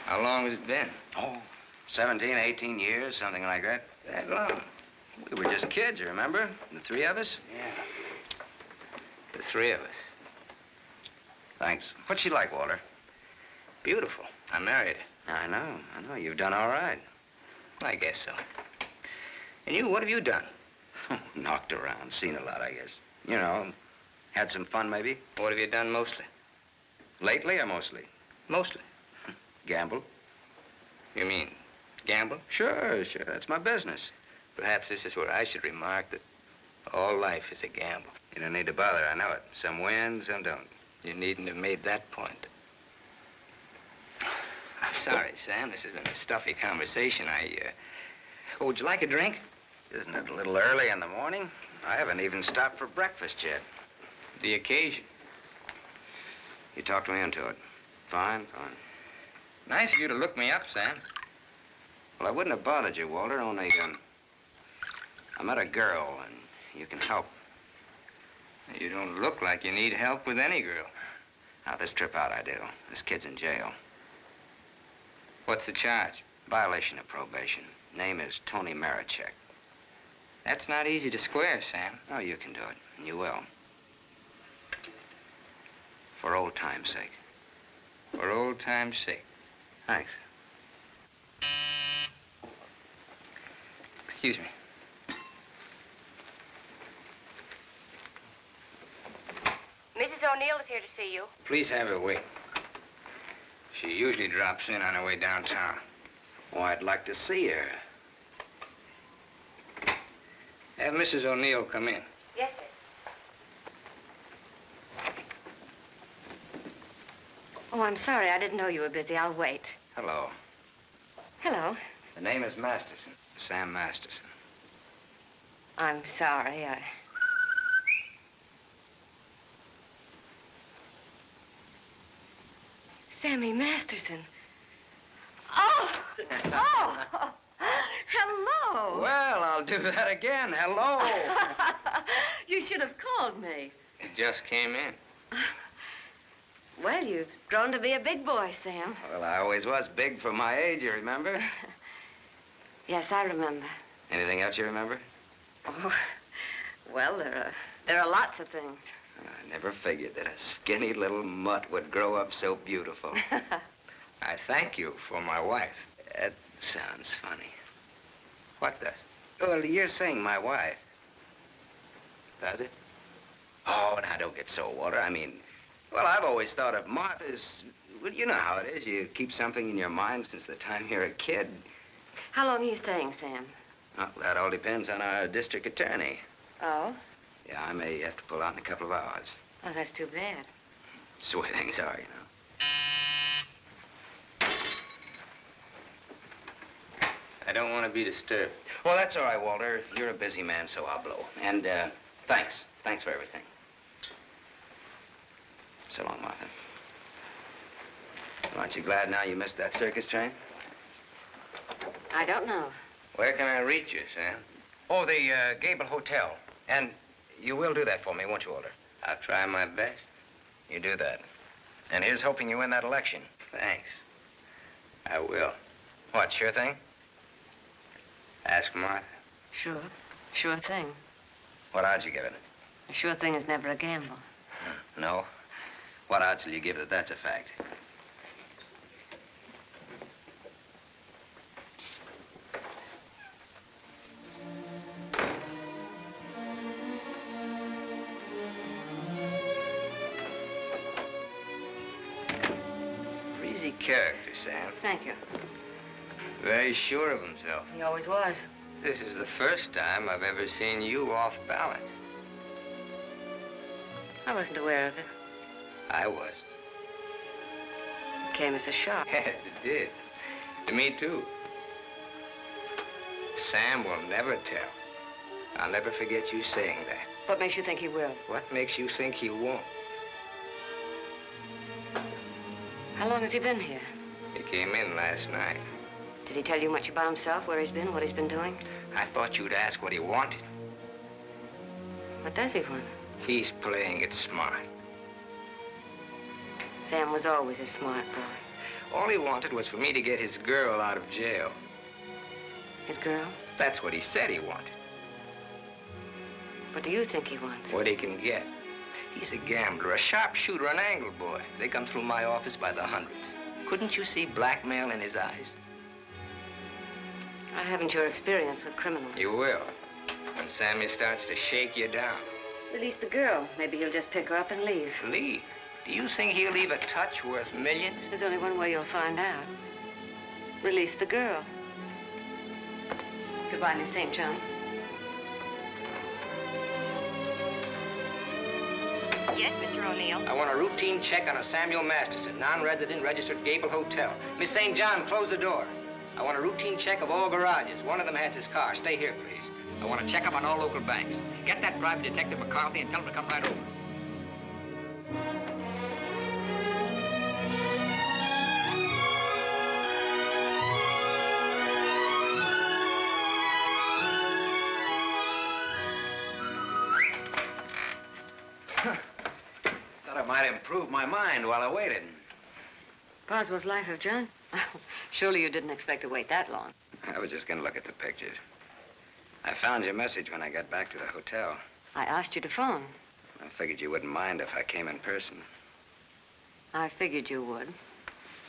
How long has it been?
Oh, 17, 18 years, something like that.
That long?
We were just kids, you remember? The three of us?
Yeah. The three of us.
Thanks. What's she like, Walter?
Beautiful. I married her.
I know. You've done all right.
I guess so. And you, what have you done?
Knocked around, seen a lot, I guess. You know, had some fun, maybe.
What have you done mostly?
Lately or mostly?
Mostly.
Gamble.
You mean gamble?
Sure, that's my business.
Perhaps this is where I should remark that all life is a gamble.
You don't need to bother, I know it. Some win, some don't.
You needn't have made that point. I'm sorry, Sam. This has been a stuffy conversation. Oh, would you like a drink?
Isn't it a little early in the morning? I haven't even stopped for breakfast yet.
The occasion.
You talked me into it. Fine.
Nice of you to look me up, Sam.
Well, I wouldn't have bothered you, Walter, only, I met a girl, and you can help.
You don't look like you need help with any girl.
Now, this trip out I do. This kid's in jail.
What's the charge?
Violation of probation. Name is Tony Marichek.
That's not easy to square, Sam.
Oh, you can do it. You will. For old time's sake.
For old time's sake.
Thanks.
Excuse me.
Mrs. O'Neill is here to see you.
Please have her wait. She usually drops in on her way downtown.
Oh, I'd like to see her.
Have Mrs. O'Neill come in.
Yes, sir.
Oh, I'm sorry. I didn't know you were busy. I'll wait.
Hello.
Hello.
The name is Masterson.
Sam Masterson.
I'm sorry. Sammy Masterson. Oh! Oh! Hello!
Well, I'll do that again. Hello.
You should have called me.
You just came in.
Well, you've grown to be a big boy, Sam.
Well, I always was big for my age, you remember?
Yes, I remember.
Anything else you remember?
Oh, well, there are lots of things.
I never figured that a skinny little mutt would grow up so beautiful.
I thank you for my wife.
That sounds funny.
What does?
Well, you're saying my wife.
Does it?
Oh, now, don't get so, Walter. I mean, well, I've always thought of Martha's... Well, you know how it is. You keep something in your mind since the time you're a kid.
How long are you staying, Sam?
Well, that all depends on our district attorney.
Oh?
Yeah, I may have to pull out in a couple of hours.
Oh, that's too bad.
It's the way things are, you know.
I don't want to be disturbed.
Well, that's all right, Walter. You're a busy man, so I'll blow. And, thanks. Thanks for everything. So long, Martha. Aren't you glad now you missed that circus train?
I don't know.
Where can I reach you, Sam?
Oh, the, Gable Hotel. And you will do that for me, won't you, Walter?
I'll try my best.
You do that. And here's hoping you win that election.
Thanks. I will.
What, sure thing?
Ask Martha.
Sure. Sure thing.
What odds you give it?
A sure thing is never a gamble.
No? What odds will you give that that's a fact?
Breezy character, Sam.
Thank you.
Very sure of himself.
He always was.
This is the first time I've ever seen you off balance.
I wasn't aware of it.
I was.
It came as a shock.
Yes, it did. To me, too. Sam will never tell. I'll never forget you saying that.
What makes you think he will?
What makes you think he won't?
How long has he been here?
He came in last night.
Did he tell you much about himself, where he's been, what he's been doing?
I thought you'd ask what he wanted.
What does he want?
He's playing it smart.
Sam was always a smart boy.
All he wanted was for me to get his girl out of jail.
His girl?
That's what he said he wanted.
What do you think he wants?
What he can get. He's a gambler, a sharpshooter, an angle boy. They come through my office by the hundreds. Couldn't you see blackmail in his eyes?
I haven't your experience with criminals.
You will. When Sammy starts to shake you down.
Release the girl. Maybe he'll just pick her up and leave.
Leave? Do you think he'll leave a touch worth millions?
There's only one way you'll find out. Release the girl. Goodbye, Miss St. John.
Yes, Mr. O'Neill.
I want a routine check on a Samuel Masterson, non-resident, registered Gable Hotel. Miss St. John, close the door. I want a routine check of all garages. One of them has his car. Stay here, please. I want to check up on all local banks. Get that private detective McCarthy and tell him to come right over.
Thought I might improve my mind while I waited.
Boswell's Life of John. Surely you didn't expect to wait that long.
I was just going to look at the pictures. I found your message when I got back to the hotel.
I asked you to phone.
I figured you wouldn't mind if I came in person.
I figured you would.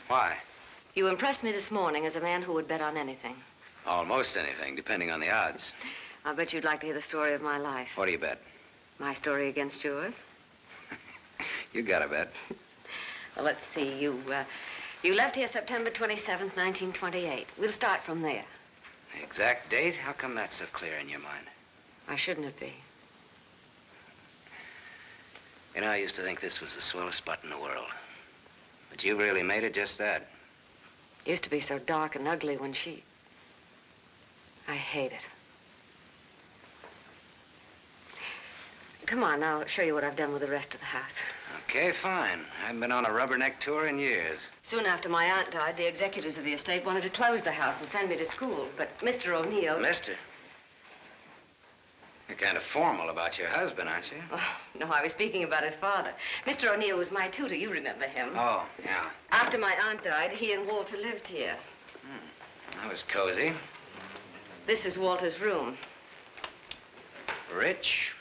Why?
You impressed me this morning as a man who would bet on anything.
Almost anything, depending on the odds.
I'll bet you'd like to hear the story of my life.
What do you bet?
My story against yours.
You got a bet.
Well, let's see. You left here September 27th, 1928. We'll start from there.
The exact date? How come that's so clear in your mind?
Why shouldn't it be?
You know, I used to think this was the swellest spot in the world. But you really made it just that.
It used to be so dark and ugly when she... I hate it. Come on, I'll show you what I've done with the rest of the house.
Okay, fine. I haven't been on a rubberneck tour in years.
Soon after my aunt died, the executors of the estate wanted to close the house and send me to school. But Mr. O'Neill...
Mister? You're kind of formal about your husband, aren't you?
Oh, no, I was speaking about his father. Mr. O'Neill was my tutor. You remember him.
Oh, yeah.
After my aunt died, he and Walter lived here.
That was cozy.
This is Walter's room.
Rich.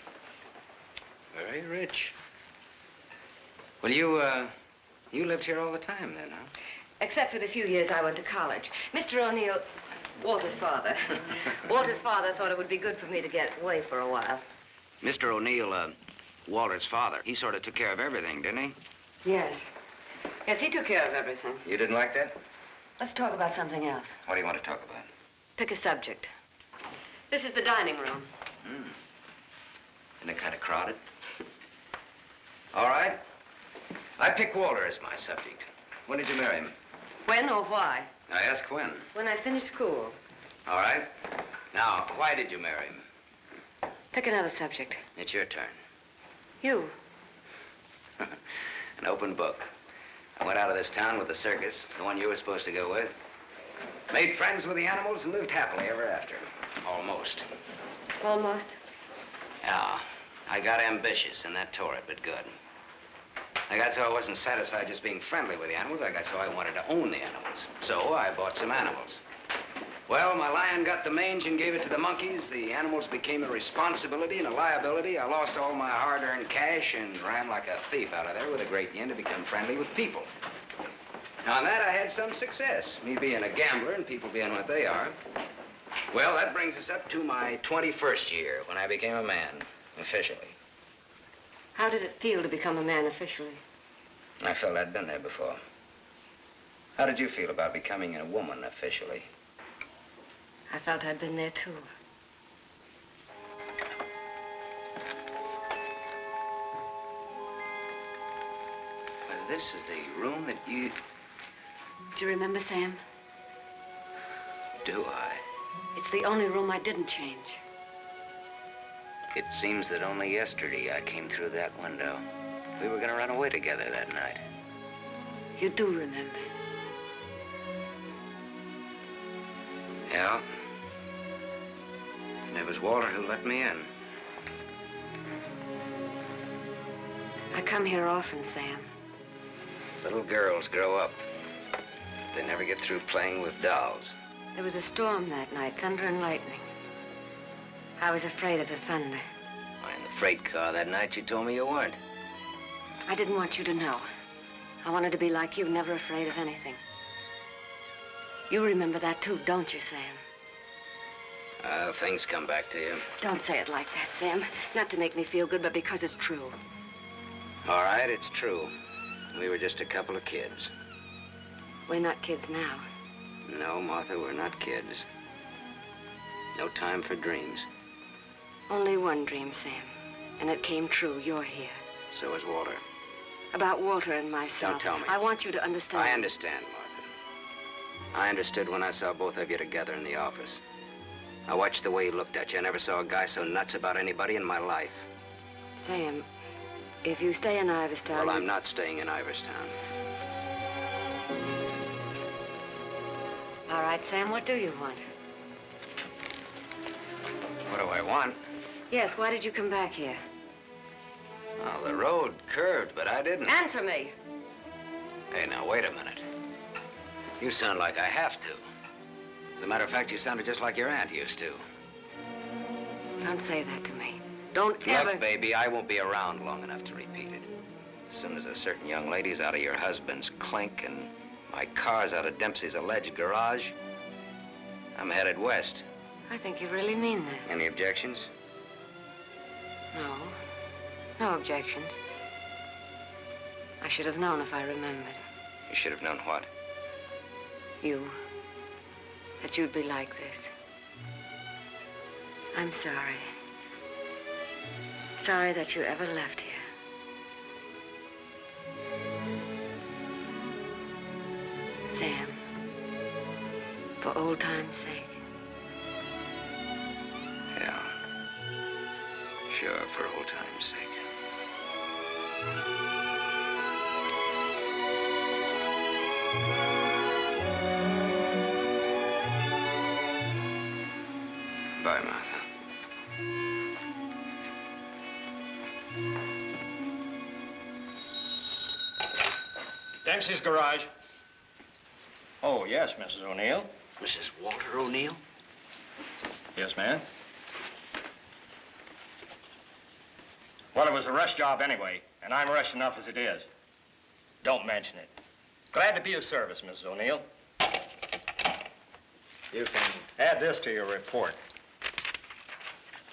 Very rich. Well, you lived here all the time then, huh?
Except for the few years I went to college. Mr. O'Neill, Walter's father. Walter's father thought it would be good for me to get away for a while.
Mr. O'Neill, Walter's father, he sort of took care of everything, didn't he?
Yes. Yes, he took care of everything.
You didn't like that?
Let's talk about something else.
What do you want to talk about?
Pick a subject. This is the dining room.
Isn't it kind of crowded? All right. I pick Walter as my subject. When did you marry him?
When or why?
I ask when.
When I finished school.
All right. Now, why did you marry him?
Pick another subject.
It's your turn.
You.
An open book. I went out of this town with the circus, the one you were supposed to go with. Made friends with the animals and lived happily ever after. Almost.
Almost?
Yeah. I got ambitious, and that tore it, but good. I got so I wasn't satisfied just being friendly with the animals. I got so I wanted to own the animals. So I bought some animals. Well, my lion got the mange and gave it to the monkeys. The animals became a responsibility and a liability. I lost all my hard-earned cash and ran like a thief out of there with a great yen to become friendly with people. On that, I had some success, me being a gambler and people being what they are. Well, that brings us up to my 21st year, when I became a man, officially.
How did it feel to become a man officially?
I felt I'd been there before. How did you feel about becoming a woman officially?
I felt I'd been there, too.
Well, this is the room that you...
Do you remember, Sam?
Do I?
It's the only room I didn't change.
It seems that only yesterday I came through that window. We were going to run away together that night.
You do remember?
Yeah. And it was Walter who let me in.
I come here often, Sam.
Little girls grow up. They never get through playing with dolls.
There was a storm that night, thunder and lightning. I was afraid of the thunder.
Why, in the freight car that night, you told me you weren't.
I didn't want you to know. I wanted to be like you, never afraid of anything. You remember that too, don't you, Sam?
Things come back to you.
Don't say it like that, Sam. Not to make me feel good, but because it's true.
All right, it's true. We were just a couple of kids.
We're not kids now.
No, Martha, we're not kids. No time for dreams.
Only one dream, Sam. And it came true. You're here.
So is Walter.
About Walter and myself.
Don't tell me.
I want you to understand.
I understand, Martha. I understood when I saw both of you together in the office. I watched the way he looked at you. I never saw a guy so nuts about anybody in my life.
Sam, if you stay in Iverstown...
Well, I'm not staying in Iverstown.
All right, Sam, what do you want?
What do I want?
Yes, why did you come back here?
Oh, the road curved, but I didn't.
Answer me.
Hey, now, wait a minute. You sound like I have to. As a matter of fact, you sounded just like your aunt used to.
Don't say that to me. Don't ever...
Look, baby, I won't be around long enough to repeat it. As soon as a certain young lady's out of your husband's clink and my car's out of Dempsey's alleged garage, I'm headed west.
I think you really mean that.
Any objections?
No. No objections. I should have known if I remembered.
You should have known what?
You. That you'd be like this. I'm sorry. Sorry that you ever left here. Sam, for old time's sake.
Yeah. Sure, for old time's sake. Bye, Martha.
Dempsey's garage. Oh, yes, Mrs. O'Neill.
Mrs. Walter O'Neill?
Yes, ma'am. Well, it was a rush job anyway, and I'm rushed enough as it is. Don't mention it. Glad to be of service, Mrs. O'Neill. You can add this to your report.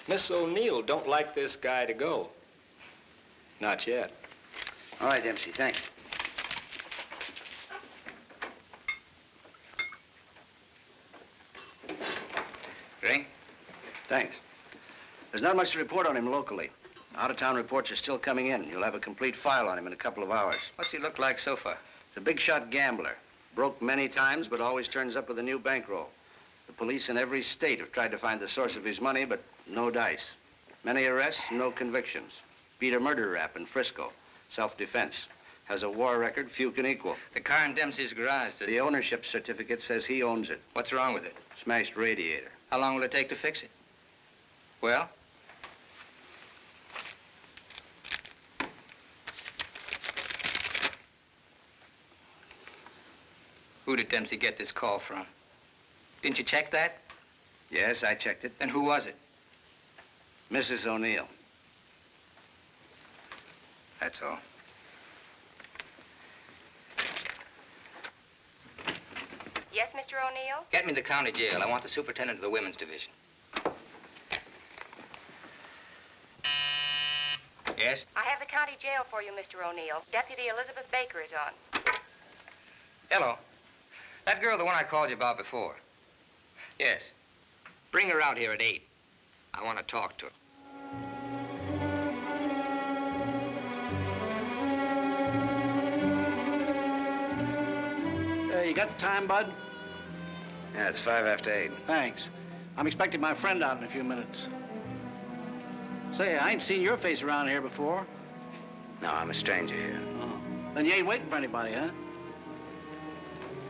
Miss O'Neill don't like this guy to go. Not yet.
All right, Dempsey, thanks. Drink?
Thanks. There's not much to report on him locally. Out-of-town reports are still coming in. You'll have a complete file on him in a couple of hours.
What's he look like so far?
He's a big-shot gambler. Broke many times, but always turns up with a new bankroll. The police in every state have tried to find the source of his money, but no dice. Many arrests, no convictions. Beat a murder rap in Frisco. Self-defense. Has a war record few can equal.
The car in Dempsey's garage.
The ownership certificate says he owns it.
What's wrong with it?
Smashed radiator.
How long will it take to fix it? Well? Who did Dempsey get this call from? Didn't you check that?
Yes, I checked it.
Then who was it?
Mrs. O'Neill.
That's all.
Yes, Mr. O'Neill?
Get me the county jail. I want the superintendent of the women's division. Yes?
I have the county jail for you, Mr. O'Neill. Deputy Elizabeth Baker is on.
Hello. That girl, the one I called you about before. Yes. Bring her out here at 8. I want to talk to her.
You got the time, Bud?
Yeah, it's 5 after 8.
Thanks. I'm expecting my friend out in a few minutes. Say, I ain't seen your face around here before.
No, I'm a stranger here.
Oh. Then you ain't waiting for anybody, huh?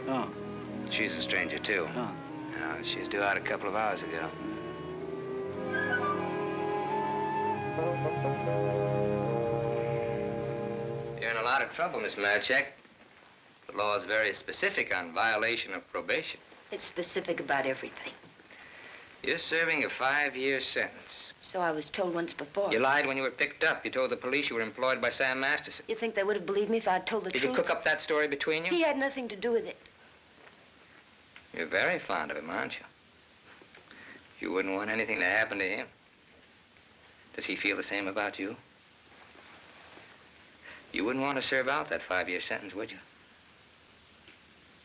Oh.
She's a stranger, too.
Oh.
No, she's due out a couple of hours ago.
You're in a lot of trouble, Miss Marchek. The law is very specific on violation of probation.
It's specific about everything.
You're serving a 5-year sentence.
So I was told once before.
You lied when you were picked up. You told the police you were employed by Sam Masterson.
You think they would have believed me if I'd told the truth?
Did you cook up that story between you?
He had nothing to do with it.
You're very fond of him, aren't you? You wouldn't want anything to happen to him. Does he feel the same about you? You wouldn't want to serve out that 5-year sentence, would you?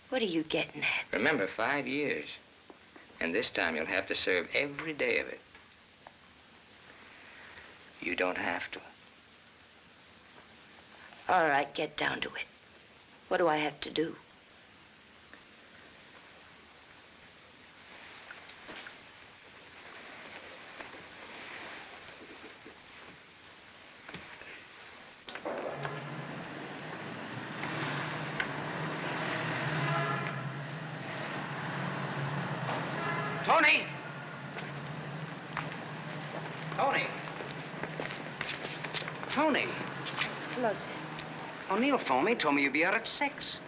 What are you getting at?
Remember, 5 years. And this time you'll have to serve every day of it. You don't have to.
All right, get down to it. What do I have to do?
Tony! Tony! Tony!
Hello, sir.
O'Neill phoned me, told me you'd be out at 6.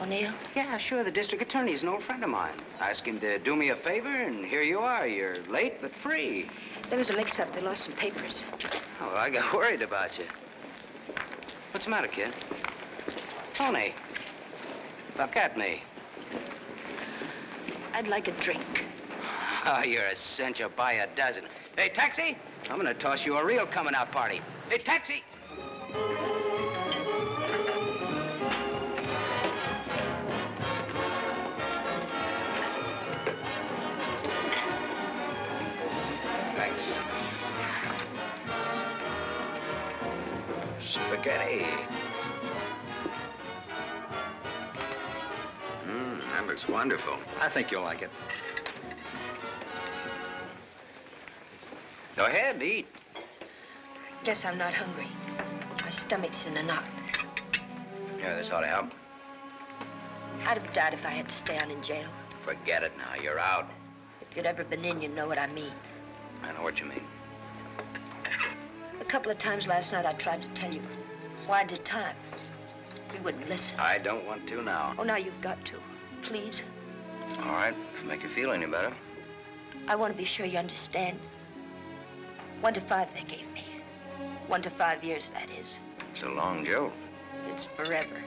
O'Neill?
Yeah, sure. The district attorney's an old friend of mine. I asked him to do me a favor, and here you are. You're late, but free.
There was a mix-up. They lost some papers.
Oh, well, I got worried about you. What's the matter, kid? Tony, look at me.
I'd like a drink.
Oh, you're a cinch. You'll buy a dozen. Hey, taxi! I'm gonna toss you a real coming-out party. Hey, taxi! Thanks. Spaghetti. That looks wonderful.
I think you'll like it.
Go ahead, eat.
Guess I'm not hungry. My stomach's in a knot.
Yeah, this ought to help.
I'd have died if I had to stay on in jail.
Forget it now. You're out.
If you'd ever been in, you'd know what I mean.
I know what you mean.
A couple of times last night I tried to tell you why I did time. You wouldn't listen.
I don't want to now.
Oh, now you've got to. Please.
All right, if it make you feel any better.
I want to be sure you understand. 1 to 5 they gave me. 1 to 5 years, that is.
It's a long joke.
It's forever.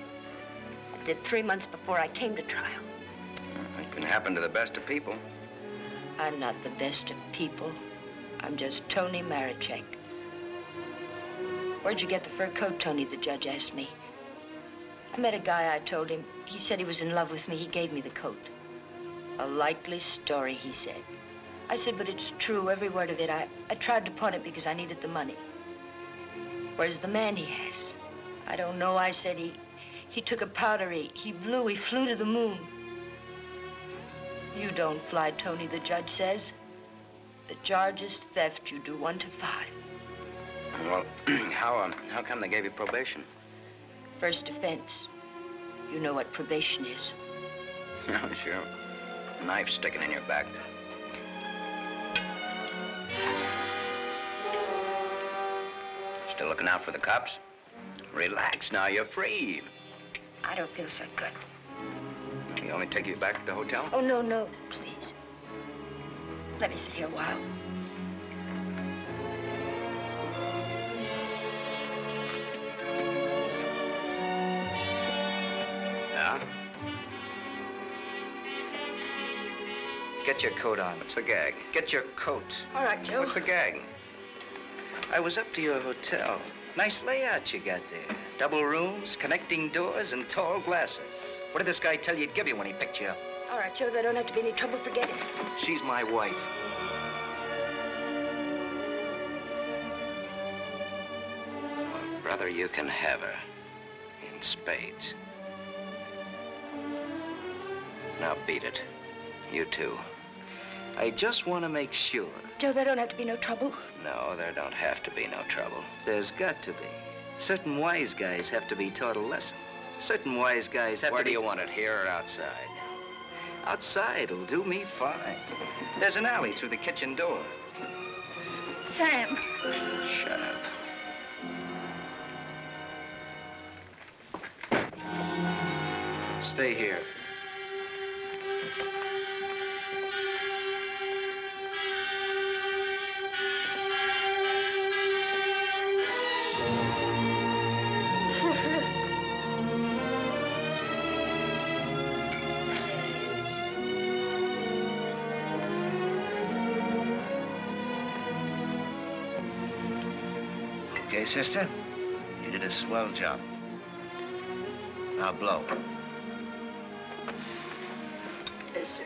I did 3 months before I came to trial.
It can happen to the best of people.
I'm not the best of people. I'm just Tony Marichek. Where'd you get the fur coat, Tony? The judge asked me. I met a guy, I told him. He said he was in love with me. He gave me the coat. A likely story, he said. I said, but it's true, every word of it. I tried to pawn it because I needed the money. Where's the man he has? I don't know, I said. He took a powder, he flew to the moon. You don't fly, Tony, the judge says. The charge is theft. You do 1 to 5.
Well, how come they gave you probation?
First offense. You know what probation is.
Oh, sure. Knife sticking in your back. Still looking out for the cops? Relax now, you're free.
I don't feel so good.
You want me to take you back to the hotel?
Oh, no, please. Let me sit here a while.
Yeah?
Get your coat on.
What's the gag?
Get your coat.
All right, Joe.
What's the gag?
I was up to your hotel. Nice layout you got there. Double rooms, connecting doors, and tall glasses. What did this guy tell you he'd give you when he picked you up?
All right, Joe, there don't have to be any trouble. Forget it.
She's my wife.
Well, brother, you can have her. In spades. Now beat it. You too.
I just want to make sure.
Joe, there don't have to be no trouble.
No, there don't have to be no trouble.
There's got to be. Certain wise guys have to be taught a lesson. Certain wise guys have
Where
to be...
do you want it, here or outside?
Outside will do me fine. There's an alley through the kitchen door.
Sam.
Shut up.
Stay here.
Okay, sister? You did a swell job. Now blow.
Yes, sir.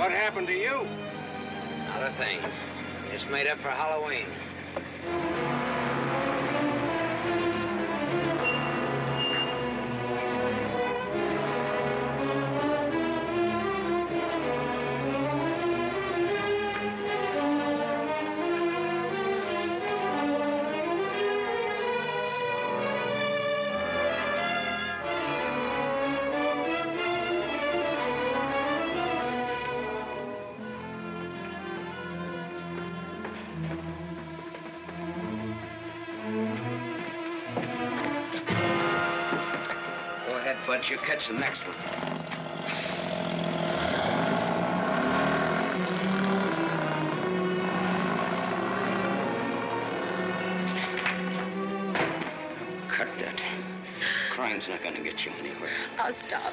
What happened to you? Not a thing. Just made up for Halloween. Go ahead, Bud. You catch the next one. Cut that. Crime's not gonna get you anywhere.
I'll stop.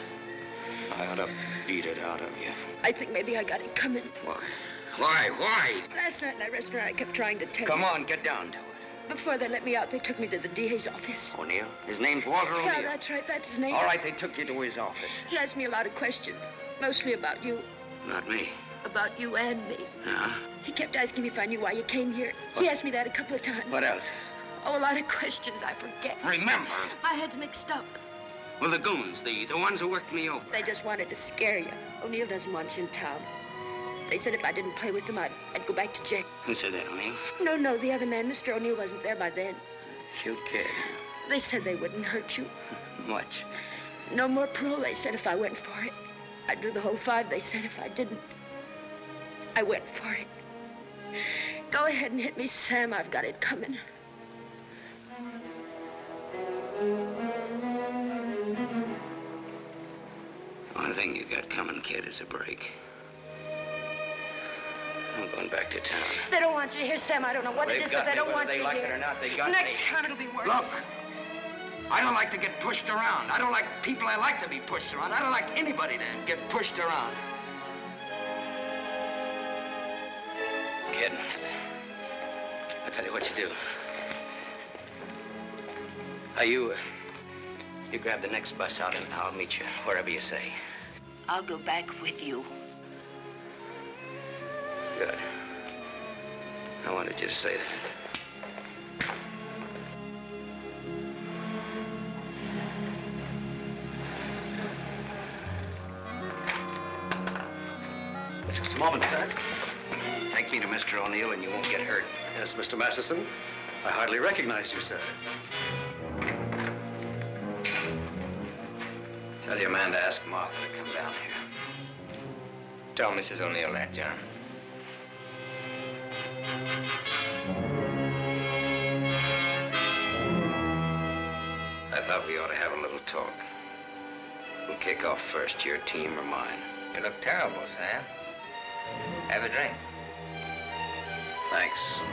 I ought to beat it out of you.
I think maybe I got it coming.
Why? Why?
Last night in that restaurant, I kept trying to tell you.
Come on, get down to it.
Before they let me out, they took me to the DA's office.
O'Neill? His name's Walter O'Neill.
Yeah, that's right. That's his name.
All right, they took you to his office.
He asked me a lot of questions, mostly about you.
Not me.
About you and me.
Huh?
He kept asking me if I knew why you came here. He asked me that a couple of times.
What else?
Oh, a lot of questions I forget.
Remember.
My head's mixed up.
Well, the goons, the ones who worked me over.
They just wanted to scare you. O'Neill doesn't want you in town. They said if I didn't play with them, I'd go back to jail.
Who said that, O'Neill?
No, the other man. Mr. O'Neill wasn't there by then.
Cute kid.
They said they wouldn't hurt you.
Much.
No more parole, they said, if I went for it. I'd do the whole 5, they said, if I didn't. I went for it. Go ahead and hit me, Sam. I've got it coming.
One thing you got coming, kid, is a break. I'm going back to town.
They don't want you here, Sam. I don't know what it is, but they don't want you
like
here.
it or not, they got
Next
me.
time it'll be worse.
Look, I don't like to get pushed around. I don't like people I like to be pushed around. I don't like anybody to get pushed around. Kid, I'll tell you what you do. You grab the next bus out and I'll meet you wherever you say.
I'll go back with you.
Good. I wanted you to say that.
Just a moment, sir.
Take me to Mr. O'Neill and you won't get hurt.
Yes, Mr. Masterson. I hardly recognize you, sir.
Tell your man to ask Martha to come down here.
Tell Mrs. O'Neill that, John.
I thought we ought to have a little talk. We'll kick off first, your team or mine.
You look terrible, Sam. Have a drink.
Thanks.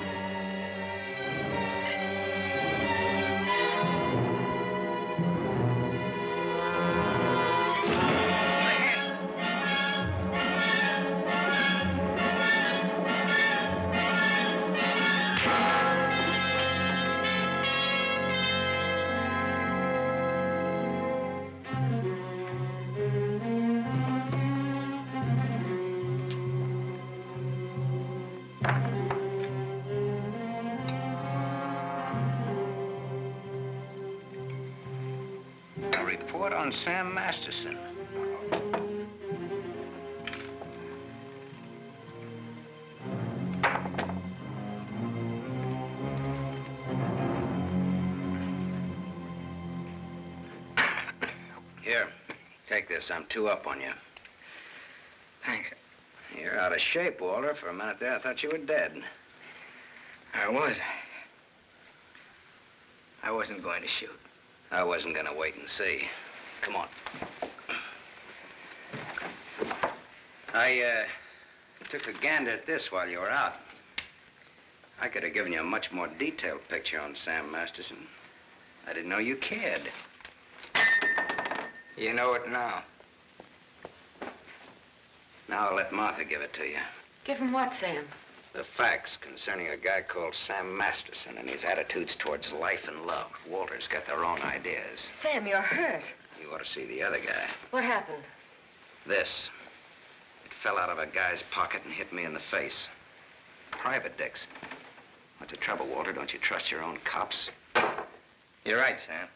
Report on Sam Masterson. Here, take this. I'm 2 up on you.
Thanks.
You're out of shape, Walter. For a minute there, I thought you were dead.
I was. I wasn't going to shoot.
I wasn't gonna wait and see. Come on. I took a gander at this while you were out. I could have given you a much more detailed picture on Sam Masterson. I didn't know you cared.
You know it now.
Now I'll let Martha give it to you.
Give him what, Sam?
The facts concerning a guy called Sam Masterson and his attitudes towards life and love. Walter's got their own ideas.
Sam, you're hurt.
You ought to see the other guy.
What happened?
This. It
fell out of a guy's pocket and hit me in the face. Private dicks. What's the trouble, Walter? Don't you trust your own cops?
You're right, Sam.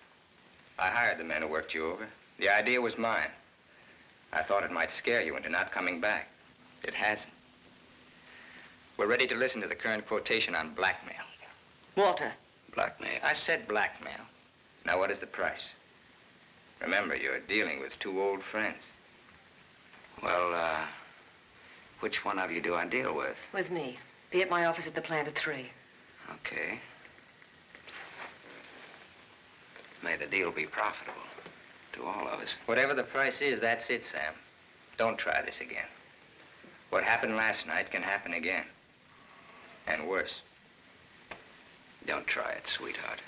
I hired the men who worked you over. The idea was mine. I thought it might scare you into not coming back. It hasn't. We're ready to listen to the current quotation on blackmail.
Walter.
Blackmail?
I said blackmail. Now, what is the price? Remember, you're dealing with two old friends.
Well, which one of you do I deal with?
With me. Be at my office at the plant at 3.
Okay. May the deal be profitable to all of us.
Whatever the price is, that's it, Sam. Don't try this again. What happened last night can happen again. And worse.
Don't try it, sweetheart.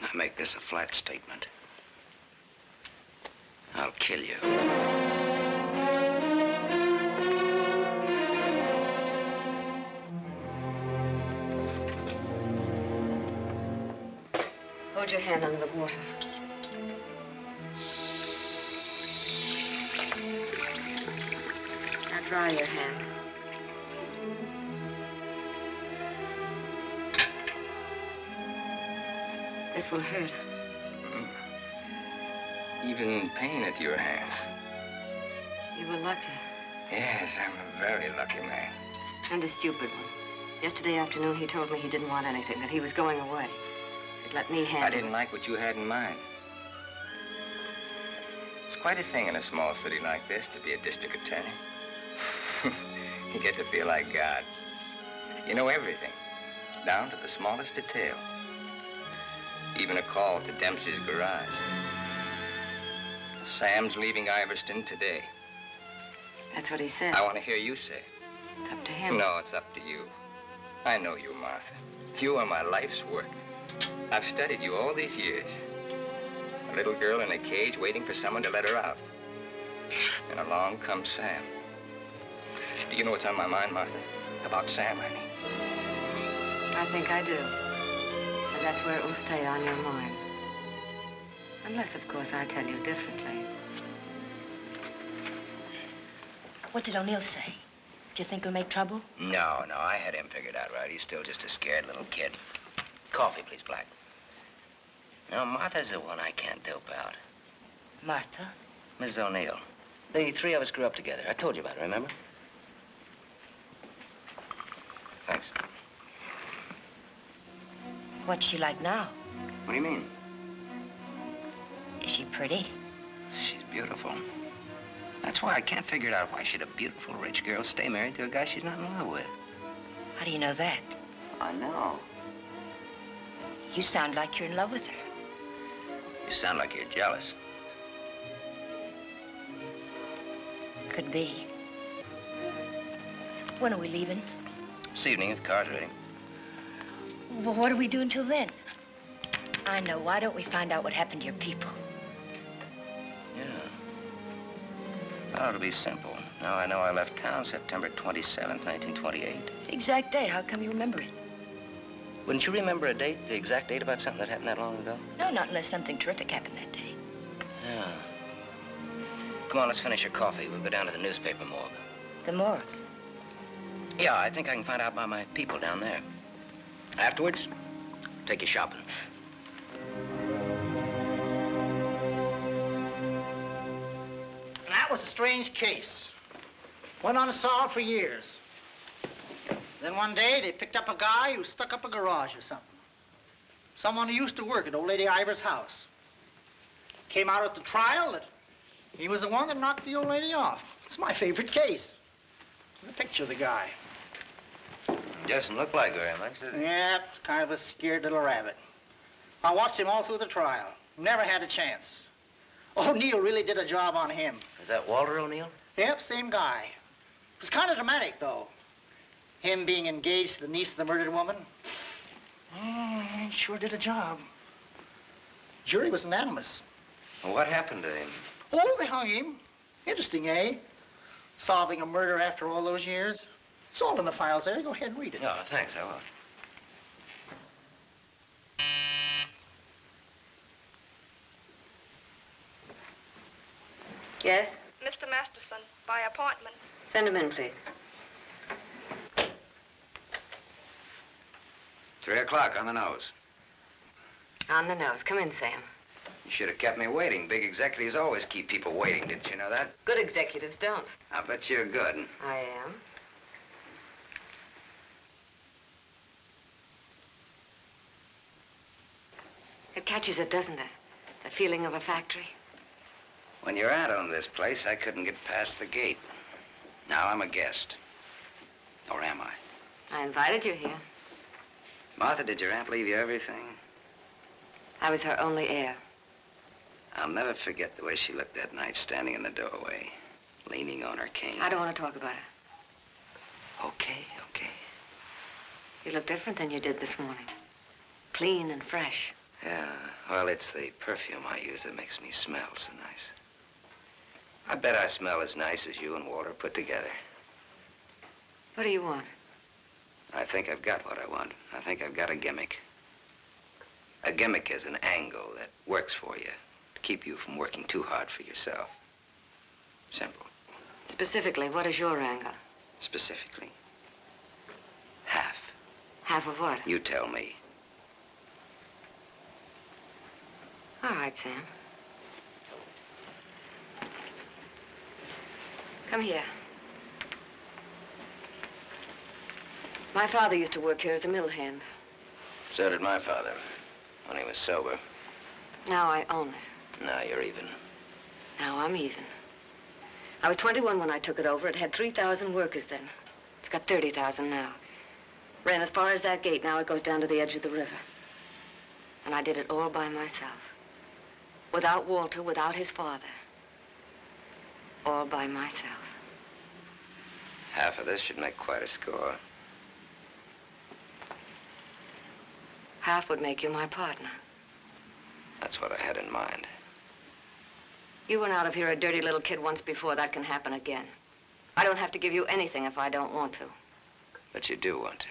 I make this a flat statement. I'll kill you.
Hold your hand under the water. Now dry your hand. This will hurt.
Even pain at your hands.
You were lucky.
Yes, I'm a very lucky man.
And a stupid one. Yesterday afternoon, he told me he didn't want anything, that he was going away. He'd let me handle
I didn't like what you had in mind. It's quite a thing in a small city like this to be a district attorney. You get to feel like God. You know everything, down to the smallest detail. Even a call to Dempsey's garage. Sam's leaving Iverston today.
That's what he said.
I want to hear you say it.
It's up to him.
No, it's up to you. I know you, Martha. You are my life's work. I've studied you all these years. A little girl in a cage waiting for someone to let her out. And along comes Sam. Do you know what's on my mind, Martha? About Sam, I mean.
I think I do. And that's where it will stay on your mind. Unless, of course, I tell you differently.
What did O'Neill say? Do you think he'll make trouble?
No, I had him figured out right. He's still just a scared little kid. Coffee, please, Black. No, Martha's the one I can't dope out.
Martha?
Mrs. O'Neill. The 3 of us grew up together. I told you about it, remember? Thanks.
What's she like now?
What do you mean?
Is she pretty?
She's beautiful. That's why I can't figure out why should a beautiful rich girl stay married to a guy she's not in love with.
How do you know that?
I know.
You sound like you're in love with her.
You sound like you're jealous.
Could be. When are we leaving?
This evening, if the car's ready.
Well, what do we do until then? I know. Why don't we find out what happened to your people?
Yeah. That ought to be simple. Now I know I left town September 27th, 1928.
It's the exact date. How come you remember it?
Wouldn't you remember a date, the exact date about something that happened that long ago?
No, not unless something terrific happened that day.
Yeah. Come on, let's finish your coffee. We'll go down to the newspaper morgue.
The morgue?
Yeah, I think I can find out about my people down there. Afterwards, take you shopping.
That was a strange case. Went unsolved for years. Then one day, they picked up a guy who stuck up a garage or something. Someone who used to work at old lady Ivers' house. Came out at the trial that he was the one that knocked the old lady off. It's my favorite case. There's a picture of the guy.
Doesn't look like very much, does it?
Yeah, kind of a scared little rabbit. I watched him all through the trial. Never had a chance. O'Neill really did a job on him.
Is that Walter O'Neill?
Yep, same guy. It was kind of dramatic, though. Him being engaged to the niece of the murdered woman. He sure did a job. Jury was unanimous.
Well, what happened to him?
Oh, they hung him. Interesting, eh? Solving a murder after all those years. It's all in the files there. Go ahead and read it.
Oh, thanks, I will.
Yes?
Mr. Masterson by appointment.
Send him in, please.
3 o'clock on the nose.
On the nose. Come in, Sam.
You should have kept me waiting. Big executives always keep people waiting. Didn't you know that?
Good executives don't.
I bet you're good.
I am. It catches it, doesn't it? The feeling of a factory.
When your aunt owned this place, I couldn't get past the gate. Now I'm a guest. Or am I?
I invited you here.
Martha, did your aunt leave you everything?
I was her only heir.
I'll never forget the way she looked that night standing in the doorway, leaning on her cane.
I don't want to talk about her.
Okay.
You look different than you did this morning. Clean and fresh.
Yeah, well, it's the perfume I use that makes me smell so nice. I bet I smell as nice as you and Walter put together.
What do you want?
I think I've got what I want. I think I've got a gimmick. A gimmick is an angle that works for you to keep you from working too hard for yourself. Simple.
Specifically, what is your angle?
Specifically, half.
Half of what?
You tell me.
All right, Sam. Come here. My father used to work here as a mill hand.
So did my father, when he was sober.
Now I own it.
Now you're even.
Now I'm even. I was 21 when I took it over. It had 3,000 workers then. It's got 30,000 now. Ran as far as that gate. Now it goes down to the edge of the river. And I did it all by myself. Without Walter, without his father. All by myself.
Half of this should make quite a score.
Half would make you my partner.
That's what I had in mind.
You went out of here a dirty little kid once before. That can happen again. I don't have to give you anything if I don't want to.
But you do want to.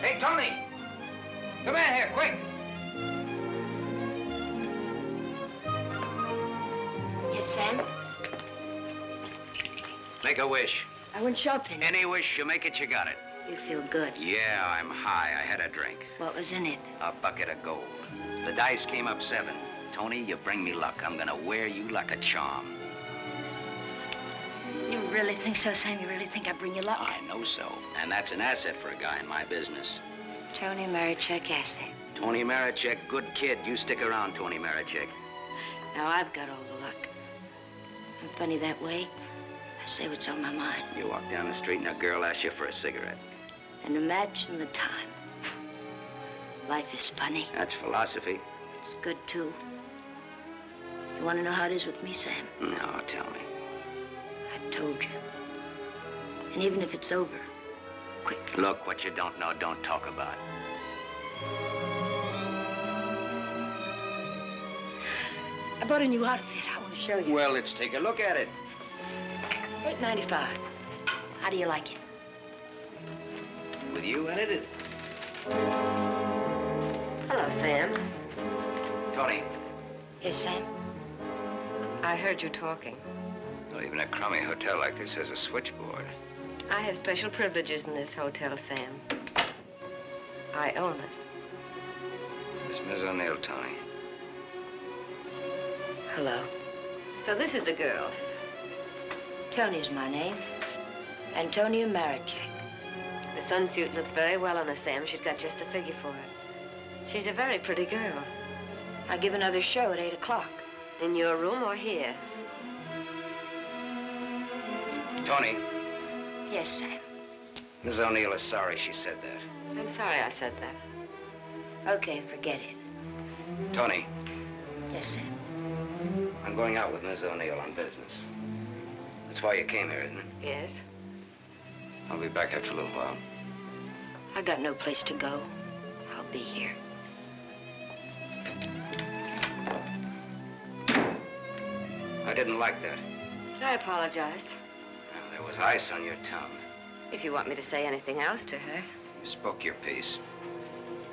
Hey, Tony! Come in here, quick!
Yes, Sam?
Make a wish.
I went shopping.
Any wish, you make it, you got it.
You feel good.
Yeah, I'm high. I had a drink.
What was in it?
A bucket of gold. The dice came up 7. Tony, you bring me luck. I'm gonna wear you like a charm.
You really think so, Sam? You really think I bring you luck?
I know so. And that's an asset for a guy in my business.
Tony Marichek asset.
Tony Marichek, good kid. You stick around, Tony Marichek.
Now I've got all the luck. I'm funny that way. I say what's on my mind.
You walk down the street and a girl asks you for a cigarette.
And imagine the time. Life is funny.
That's philosophy.
It's good, too. You want to know how it is with me, Sam?
No, tell me.
I've told you. And even if it's over, quick.
Look, what you don't know, don't talk about.
I bought a new outfit. I want to show you.
Well, let's take a look at it.
$8.95. How do you like it?
With you in it?
Hello, Sam.
Tony.
Yes, Sam?
I heard you talking.
Well, even a crummy hotel like this has a switchboard.
I have special privileges in this hotel, Sam. I own it.
It's Miss O'Neill, Tony.
Hello. So this is the girl.
Tony's my name. Antonia Marichek.
The sunsuit looks very well on her, Sam. She's got just the figure for it. She's a very pretty girl.
I give another show at 8 o'clock.
In your room or here?
Tony.
Yes, Sam.
Miss O'Neill is sorry she said that.
I'm sorry I said that.
Okay, forget it.
Tony.
Yes, Sam.
I'm going out with Miss O'Neill on business. That's why you came here, isn't it?
Yes.
I'll be back after a little while.
I got no place to go. I'll be here.
I didn't like that.
I apologize.
Well, there was ice on your tongue.
If you want me to say anything else to her.
You spoke your piece.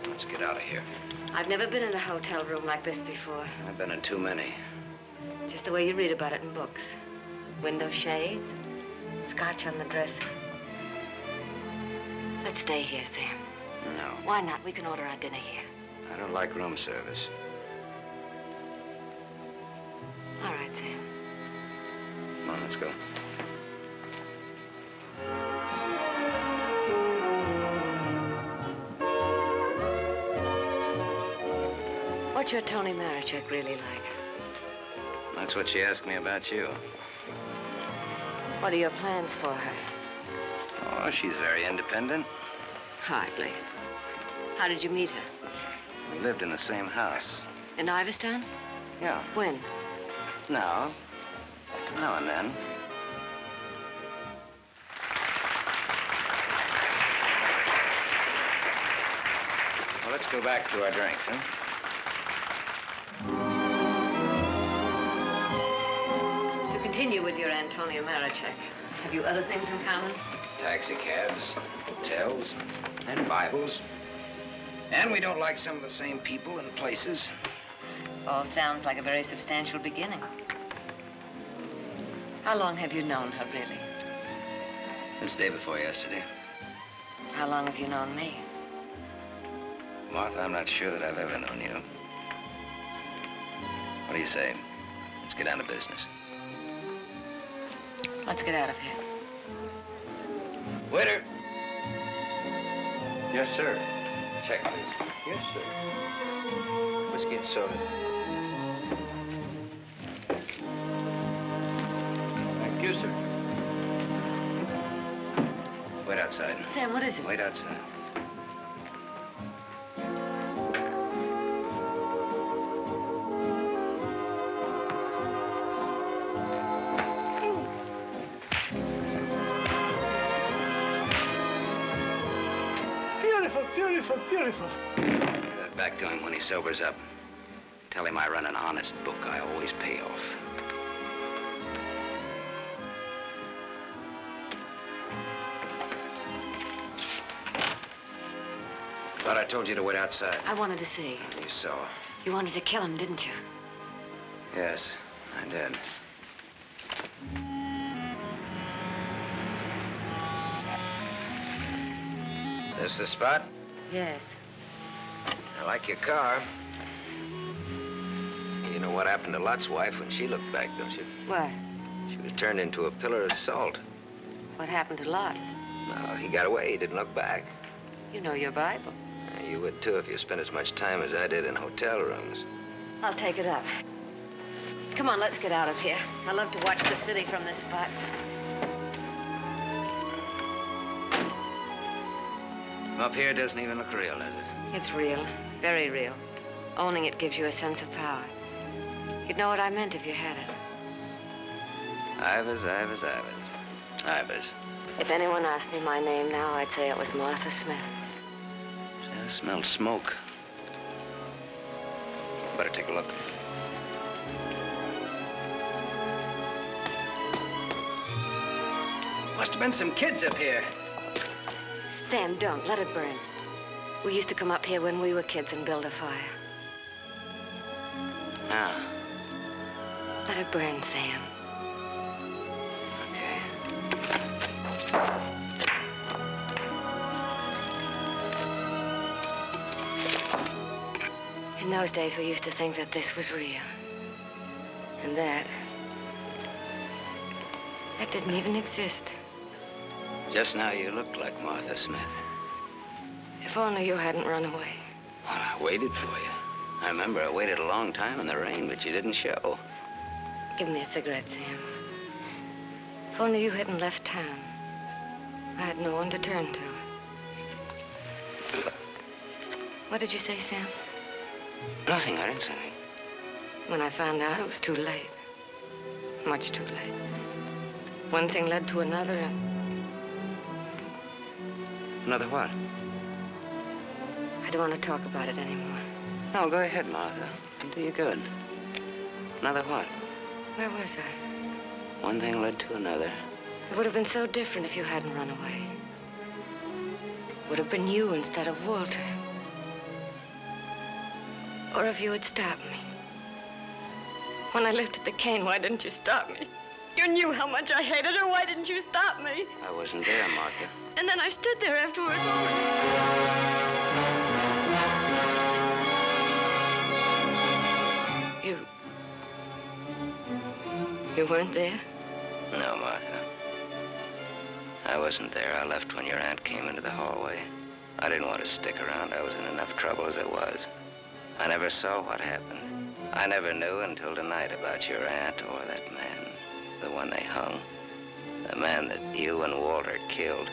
Let's get out of here.
I've never been in a hotel room like this before.
I've been in too many.
Just the way you read about it in books. Window shade, scotch on the dresser. Let's stay here, Sam.
No.
Why not? We can order our dinner here.
I don't like room service.
All right, Sam.
Come on, let's go.
What's your Tony Marichek really like?
That's what she asked me about you.
What are your plans for her?
Oh, she's very independent.
Hardly. How did you meet her?
We lived in the same house.
In Iverstown?
Yeah.
When?
Now and then. Well, let's go back to our drinks, huh?
To continue with your Antonio Marichek, have you other things in common?
Taxi cabs, hotels, and Bibles. And we don't like some of the same people and places.
All sounds like a very substantial beginning. How long have you known her, really?
Since day before yesterday.
How long have you known me?
Martha, I'm not sure that I've ever known you. What do you say? Let's get down to business.
Let's get out of here.
Waiter!
Yes, sir.
Check, please.
Yes, sir. Whiskey and soda. Thank you, sir.
Wait outside.
Sam, what is it?
Wait outside.
Beautiful, beautiful, beautiful.
Give that back to him when he sobers up. Tell him I run an honest book. I always pay off. Thought I told you to wait outside.
I wanted to see.
You saw.
You wanted to kill him, didn't you?
Yes, I did. This the spot?
Yes.
I like your car. You know what happened to Lot's wife when she looked back, don't you?
What?
She was turned into a pillar of salt.
What happened to Lot?
No, he got away. He didn't look back.
You know your Bible.
You would, too, if you spent as much time as I did in hotel rooms.
I'll take it up. Come on, let's get out of here. I love to watch the city from this spot.
Up here doesn't even look real, does it?
It's real, very real. Owning it gives you a sense of power. You'd know what I meant if you had it.
Ivers, Ivers, Ivers. Ivers.
If anyone asked me my name now, I'd say it was Martha Smith.
I smelled smoke. Better take a look. Must have been some kids up here.
Sam, don't. Let it burn. We used to come up here when we were kids and build a fire.
Ah.
Let it burn, Sam. In those days, we used to think that this was real. And that didn't even exist.
Just now you looked like Martha Smith.
If only you hadn't run away.
Well, I waited for you. I remember I waited a long time in the rain, but you didn't show.
Give me a cigarette, Sam. If only you hadn't left town, I had no one to turn to. What did you say, Sam?
Nothing, I didn't say anything.
When I found out, it was too late. Much too late. One thing led to another, and...
Another what?
I don't want to talk about it anymore.
No, go ahead, Martha. It'll do you good. Another what?
Where was I?
One thing led to another.
It would have been so different if you hadn't run away. It would have been you instead of Walter. Or if you had stopped me. When I lifted the cane, why didn't you stop me? You knew how much I hated her. Why didn't you stop me?
I wasn't there, Martha.
And then I stood there afterwards. You weren't there?
No, Martha. I wasn't there. I left when your aunt came into the hallway. I didn't want to stick around. I was in enough trouble as it was. I never saw what happened. I never knew until tonight about your aunt or that man, the one they hung. The man that you and Walter killed.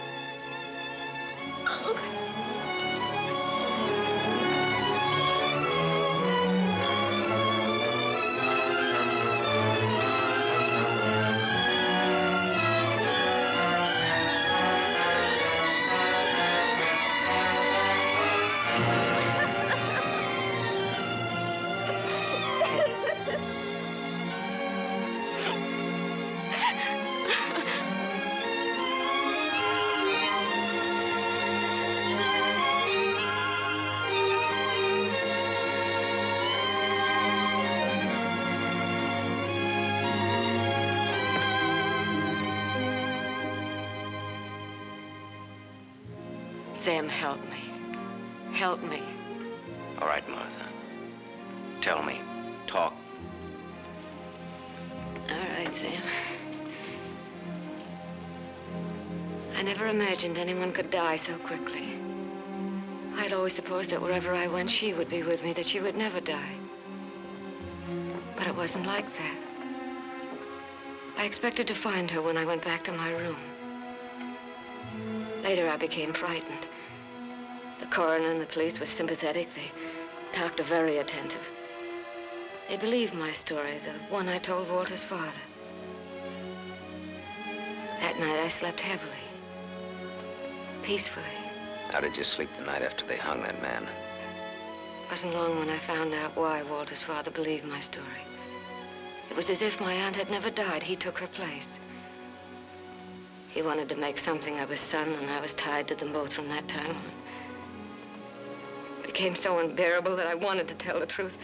Sam, help me. Help me.
All right, Martha. Tell me. Talk.
All right, Sam. I never imagined anyone could die so quickly. I'd always supposed that wherever I went, she would be with me, that she would never die. But it wasn't like that. I expected to find her when I went back to my room. Later, I became frightened. The coroner and the police were sympathetic. They talked very attentive. They believed my story, the one I told Walter's father. That night, I slept heavily, peacefully.
How did you sleep the night after they hung that man?
It wasn't long when I found out why Walter's father believed my story. It was as if my aunt had never died. He took her place. He wanted to make something of his son, and I was tied to them both from that time on. It became so unbearable that I wanted to tell the truth.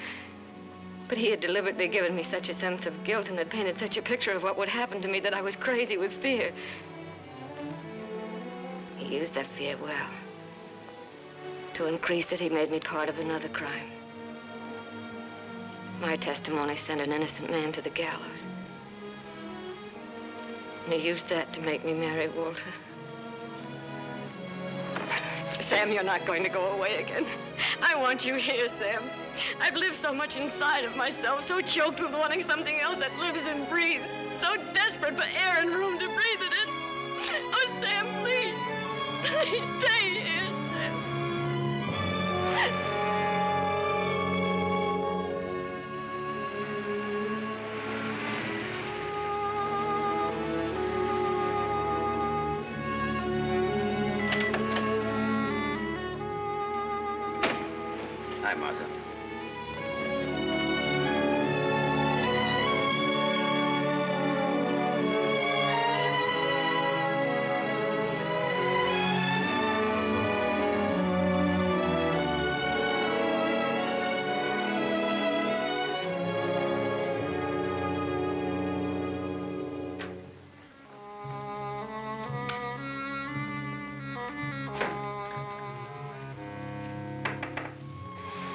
But he had deliberately given me such a sense of guilt and had painted such a picture of what would happen to me that I was crazy with fear. He used that fear well. To increase it, he made me part of another crime. My testimony sent an innocent man to the gallows. And he used that to make me marry Walter. Sam, you're not going to go away again. I want you here, Sam. I've lived so much inside of myself, so choked with wanting something else that lives and breathes, so desperate for air and room to breathe it in. Oh, Sam, please. Please stay here, Sam.
Hi, Martha.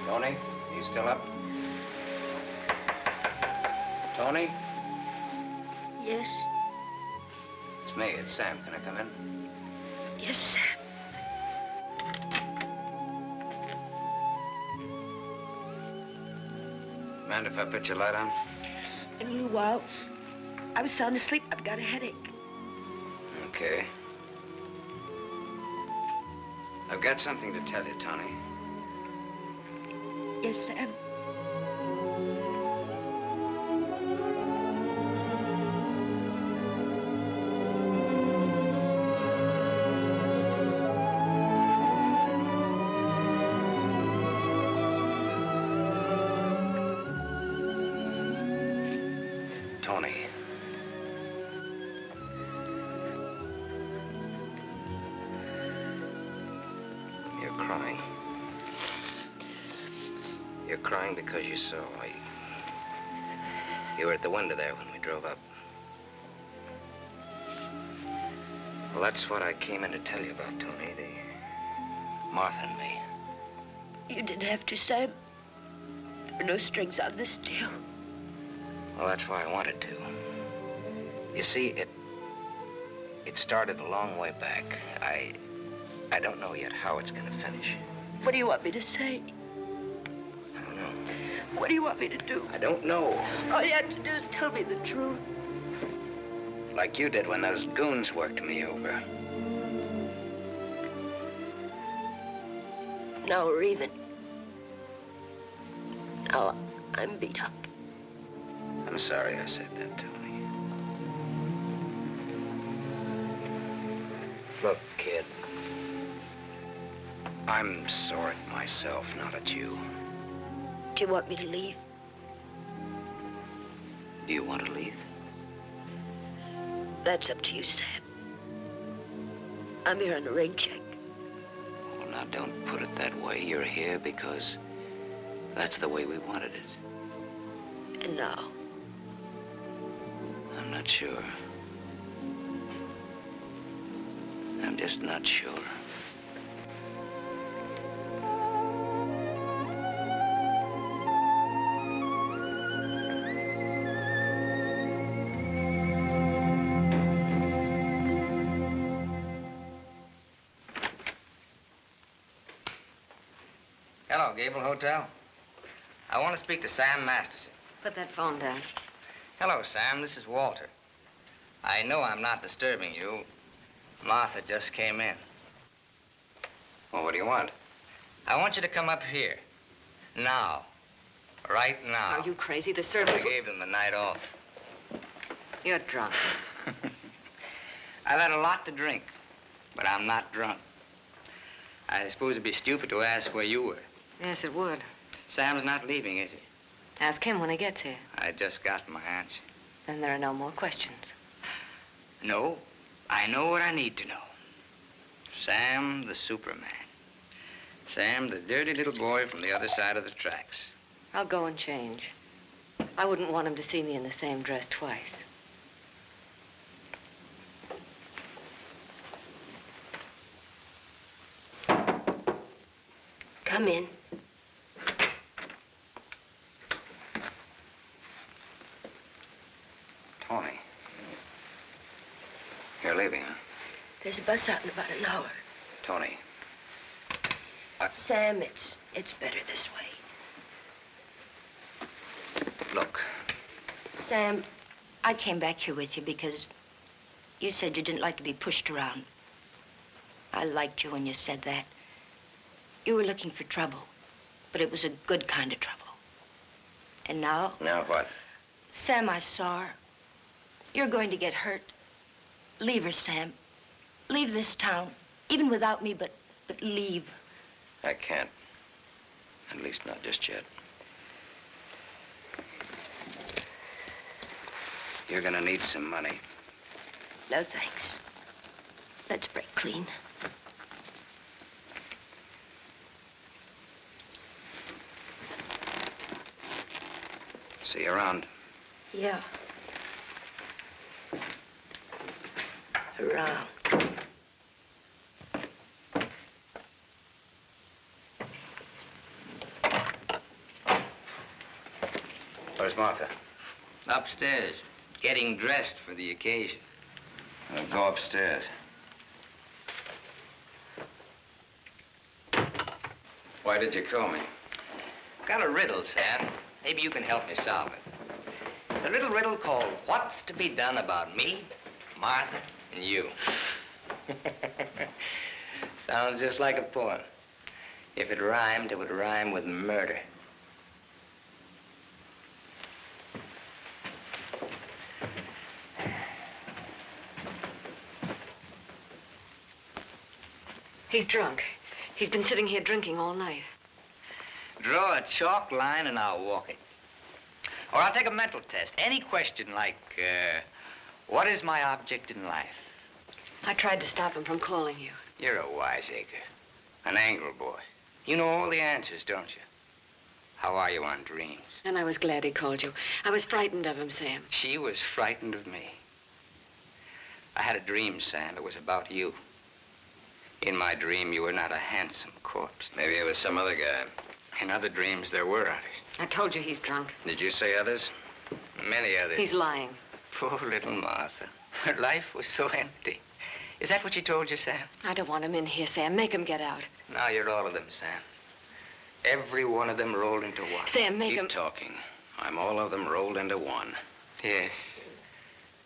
Tony, you still up? Tony?
Yes?
It's me, it's Sam. Can I come in?
Yes, Sam.
Mind if I put your light on?
In a little while. I was sound asleep. I've got a headache.
Okay. I've got something to tell you, Tony.
Yes, Sam.
Tony. You're crying because you saw. You were at the window there when we drove up. Well, that's what I came in to tell you about, Tony. Martha and me.
You didn't have to, Sam. There were no strings on this deal.
Well, that's why I wanted to. You see, it started a long way back. I don't know yet how it's gonna finish.
What do you want me to say?
I don't know.
What do you want me to do?
I don't know.
All you have to do is tell me the truth.
Like you did when those goons worked me over.
Now we're even. Now I'm beat up.
I'm sorry I said that, Tony. Look, kid. I'm sore at myself, not at you.
Do you want me to leave?
Do you want to leave?
That's up to you, Sam. I'm here on a rain check.
Well, now, don't put it that way. You're here because that's the way we wanted it.
And now?
I'm not sure. I'm just not sure.
Hello, Gable Hotel. I want to speak to Sam Masterson.
Put that phone down.
Hello, Sam. This is Walter. I know I'm not disturbing you. Martha just came in.
Well, what do you want?
I want you to come up here. Now. Right now.
Are you crazy? The
I
servants...
gave them the night off.
You're drunk.
I've had a lot to drink, but I'm not drunk. I suppose it'd be stupid to ask where you were.
Yes, it would.
Sam's not leaving, is he?
Ask him when he gets here.
I just got my answer.
Then there are no more questions.
No, I know what I need to know. Sam the Superman. Sam the dirty little boy from the other side of the tracks.
I'll go and change. I wouldn't want him to see me in the same dress twice.
Come in.
Tony. You're leaving, huh?
There's a bus out in about an hour.
Tony.
Sam, it's better this way.
Look.
Sam, I came back here with you because you said you didn't like to be pushed around. I liked you when you said that. You were looking for trouble, but it was a good kind of trouble. And now?
Now what?
Sam, I saw her. You're going to get hurt. Leave her, Sam. Leave this town, even without me, but leave.
I can't. At least not just yet. You're gonna need some money.
No, thanks. Let's break clean.
See you around.
Yeah. Around.
Where's Martha?
Upstairs, getting dressed for the occasion.
I'll go upstairs. Why did you call me?
Got a riddle, Sam. Maybe you can help me solve it. It's a little riddle called What's to Be Done About Me, Martha, and You. Sounds just like a poem. If it rhymed, it would rhyme with murder.
He's drunk. He's been sitting here drinking all night.
Draw a chalk line and I'll walk it. Or I'll take a mental test. Any question like, what is my object in life?
I tried to stop him from calling you.
You're a wiseacre. An angle boy. You know all the answers, don't you?
How are you on dreams?
And I was glad he called you. I was frightened of him, Sam.
She was frightened of me. I had a dream, Sam. It was about you. In my dream, you were not a handsome corpse. Maybe it was some other guy. In other dreams, there were others.
I told you he's drunk.
Did you say others? Many others.
He's lying.
Poor little Martha. Her life was so empty. Is that what she told you, Sam?
I don't want him in here, Sam. Make him get out.
Now you're all of them, Sam. Every one of them rolled into one.
Sam, make him...
Keep talking. I'm all of them rolled into one. Yes.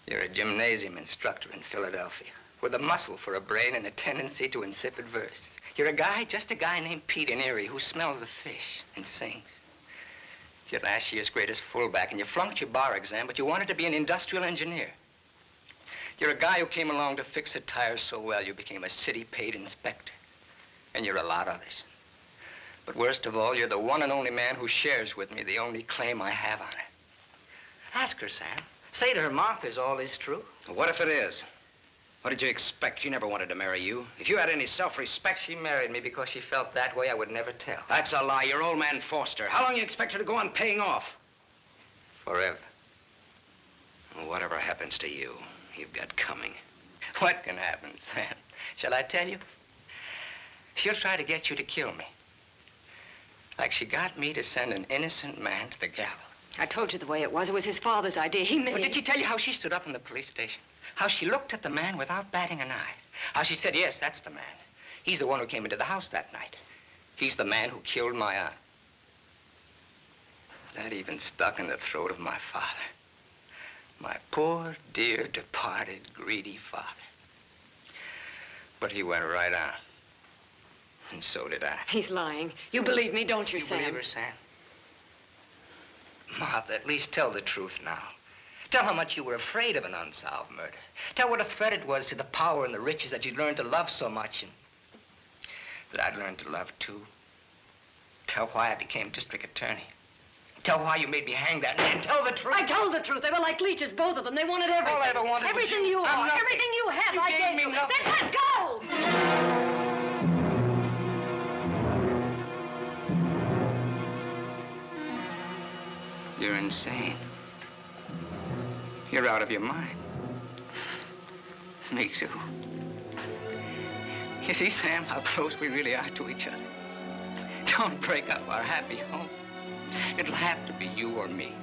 You're a gymnasium instructor in Philadelphia with a muscle for a brain and a tendency to insipid verse. You're a guy, just a guy named Pete in Erie who smells of fish and sings. You're last year's greatest fullback and you flunked your bar exam, but you wanted to be an industrial engineer. You're a guy who came along to fix a tire so well you became a city-paid inspector. And you're a lot of others. But worst of all, you're the one and only man who shares with me the only claim I have on her. Ask her, Sam. Say to her, Martha's all is true.
What if it is? What did you expect? She never wanted to marry you. If you had any self-respect...
She married me because she felt that way. I would never tell.
That's a lie. Your old man forced her. How long you expect her to go on paying off?
Forever.
Well, whatever happens to you, you've got coming.
What can happen, Sam? Shall I tell you? She'll try to get you to kill me. Like she got me to send an innocent man to the gallows.
I told you the way it was. It was his father's idea. He made...
But did she tell you how she stood up in the police station? How she looked at the man without batting an eye? How she said, yes, that's the man. He's the one who came into the house that night. He's the man who killed my aunt. That even stuck in the throat of my father. My poor, dear, departed, greedy father. But he went right on. And so did I.
He's lying. You believe me, don't you, Sam?
You believe her, Sam? Martha, at least tell the truth now. Tell how much you were afraid of an unsolved murder. Tell what a threat it was to the power and the riches that you'd learned to love so much and that I'd learned to love too. Tell why I became district attorney. Tell why you made me hang that man. Tell the truth.
I told the truth. They were like leeches, both of them. They wanted everything.
All I ever wanted
everything
was
you
I'm
are.
nothing.
Everything you have,
You
I
gave
gave
me
you.
nothing.
Then let go!
You're insane. You're out of your mind. Me too. You see, Sam, how close we really are to each other. Don't break up our happy home. It'll have to be you or me.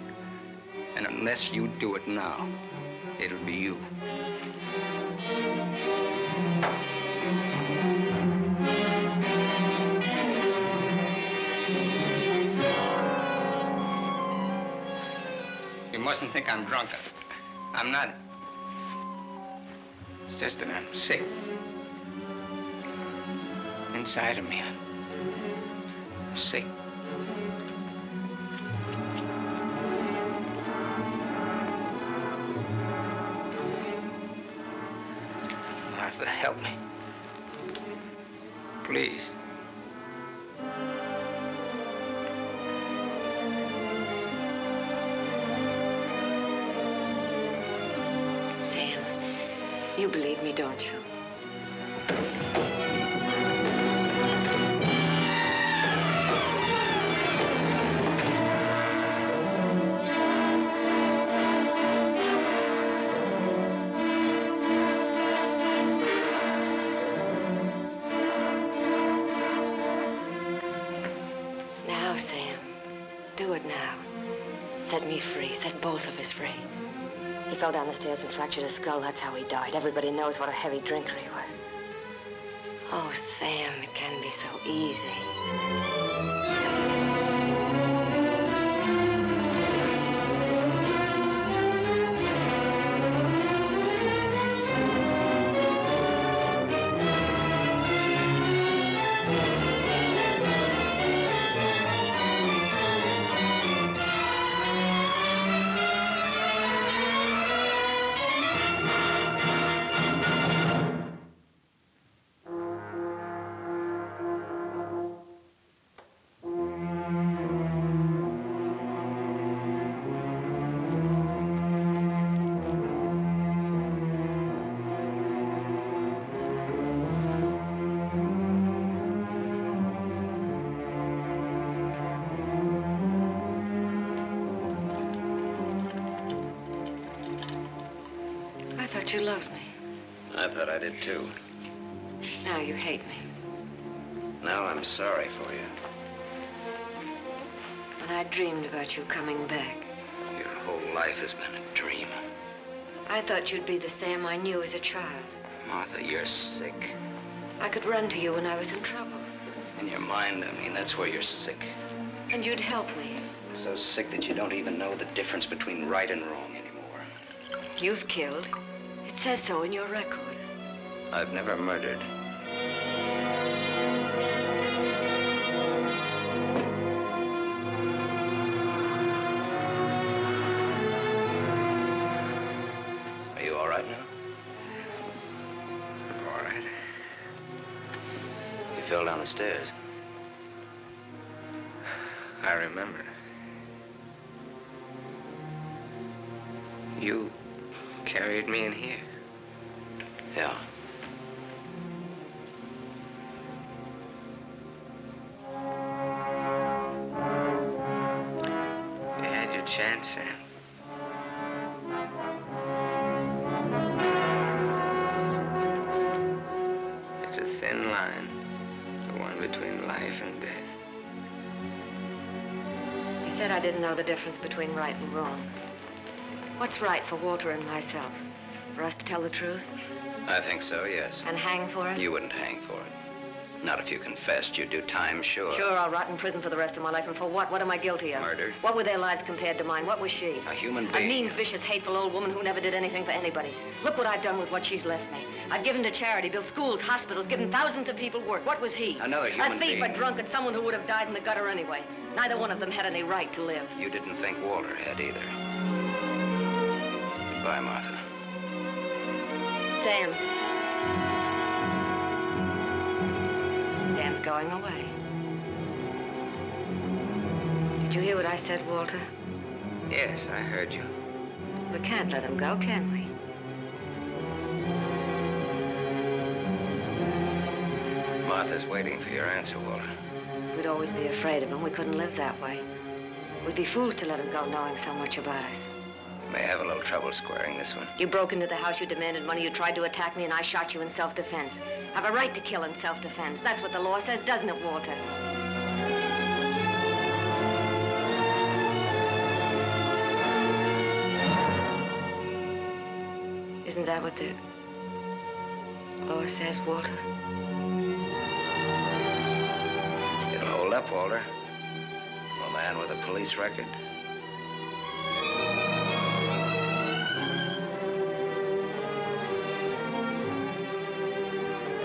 And unless you do it now, it'll be you. You mustn't think I'm drunk. I'm not. It's just that I'm sick. Inside of me, I'm sick. Martha, help me. Please.
Sam, you believe me, don't you? Now, Sam, do it now. Set me free. Set both of us free. He fell down the stairs and fractured his skull. That's how he died. Everybody knows what a heavy drinker he was. Oh, Sam, it can be so easy. thought you loved me.
I thought I did too.
Now you hate me.
Now I'm sorry for you.
When I dreamed about you coming back,
Your whole life has been a dream.
I thought you'd be the Sam I knew as a child.
Martha, you're sick.
I could run to you when I was in trouble.
In your mind, I mean, that's where you're sick.
And you'd help me.
So sick that you don't even know the difference between right and wrong anymore.
You've killed. It says so in your record.
I've never murdered. Are you all right now? All right. You fell down the stairs.
I remember. You carried me in here.
Yeah.
You had your chance, Sam. It's a thin line, the one between life and death.
You said I didn't know the difference between right and wrong. What's right for Walter and myself? For us to tell the truth?
I think so, yes.
And hang for it?
You wouldn't hang for it. Not if you confessed. You'd do time, sure.
Sure, I'll rot in prison for the rest of my life. And for what? What am I guilty of?
Murder.
What were their lives compared to mine? What was she?
A human
A
being.
mean, vicious, hateful old woman who never did anything for anybody. Look what I've done with what she's left me. I've given to charity, built schools, hospitals, given thousands of people work. What was he?
Another human
A thief,
being.
a drunkard, someone who would have died in the gutter anyway. Neither one of them had any right to live.
You didn't think Walter had either. Goodbye, Martha.
Sam. Sam's going away. Did you hear what I said, Walter?
Yes, I heard you.
We can't let him go, can we?
Martha's waiting for your answer, Walter.
We'd always be afraid of him. We couldn't live that way. We'd be fools to let him go knowing so much about us.
May have a little trouble squaring this one.
You broke into the house, you demanded money, you tried to attack me, and I shot you in self-defense. Have a right to kill in self-defense. That's what the law says, doesn't it, Walter? Isn't that what the law says, Walter?
It'll hold up, Walter. A man with a police record.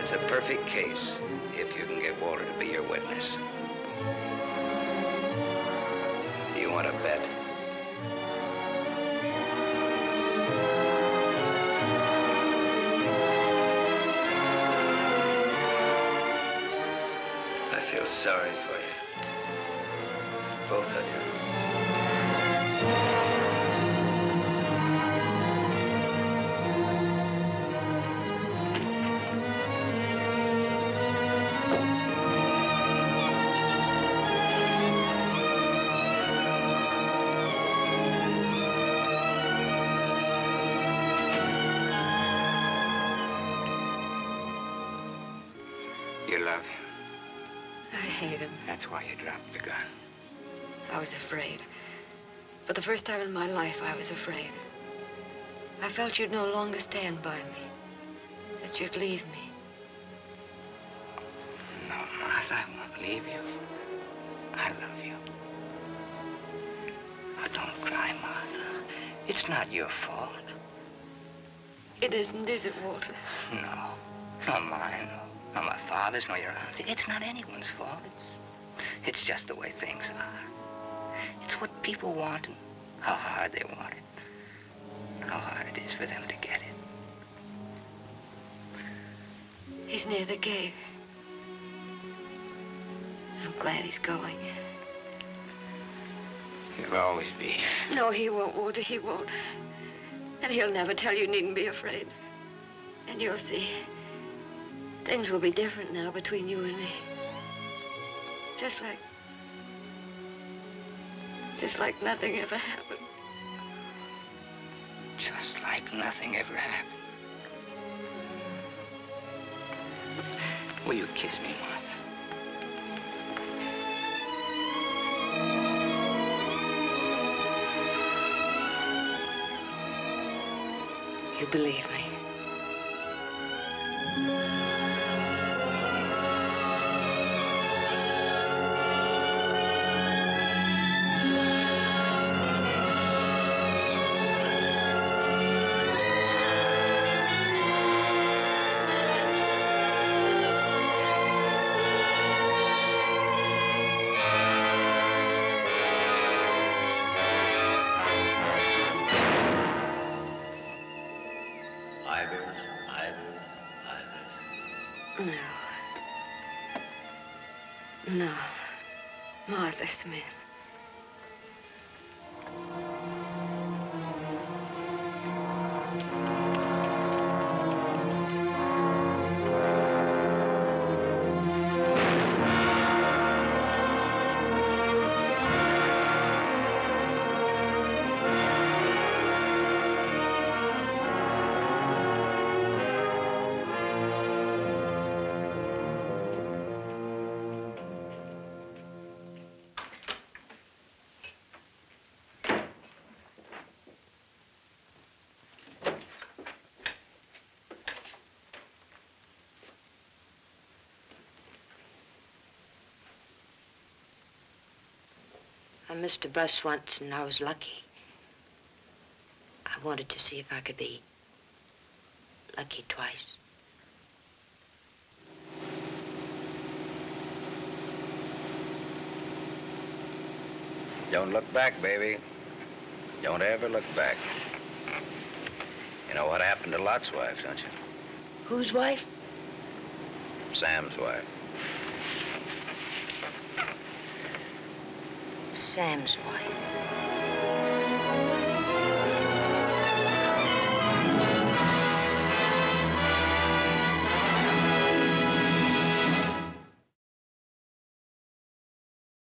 It's a perfect case if you can get Walter to be your witness. Do you want to bet? I feel sorry for you. Both of you.
You love him.
I hate him.
That's why you dropped the gun.
I was afraid. For the first time in my life, I was afraid. I felt you'd no longer stand by me. That you'd leave me.
No, Martha, I won't leave you. I love you. Oh, don't cry, Martha. It's not your fault.
It isn't, is it, Walter?
No. Not mine, nor my father's, nor your aunt's. It's not anyone's fault. It's just the way things are. It's what people want and how hard they want it. How hard it is for them to get it.
He's near the gate. I'm glad he's going.
You'll always be.
No, he won't, Walter, he won't. And he'll never tell you needn't be afraid. And you'll see. Things will be different now between you and me. Just like nothing ever happened.
Just like nothing ever happened. Will you kiss me, Martha?
You believe me? No. Martha Smith.
I missed a bus once and I was lucky. I wanted to see if I could be lucky twice.
Don't look back, baby. Don't ever look back. You know what happened to Lot's wife, don't you?
Whose wife?
Sam's wife.
Sam's wife.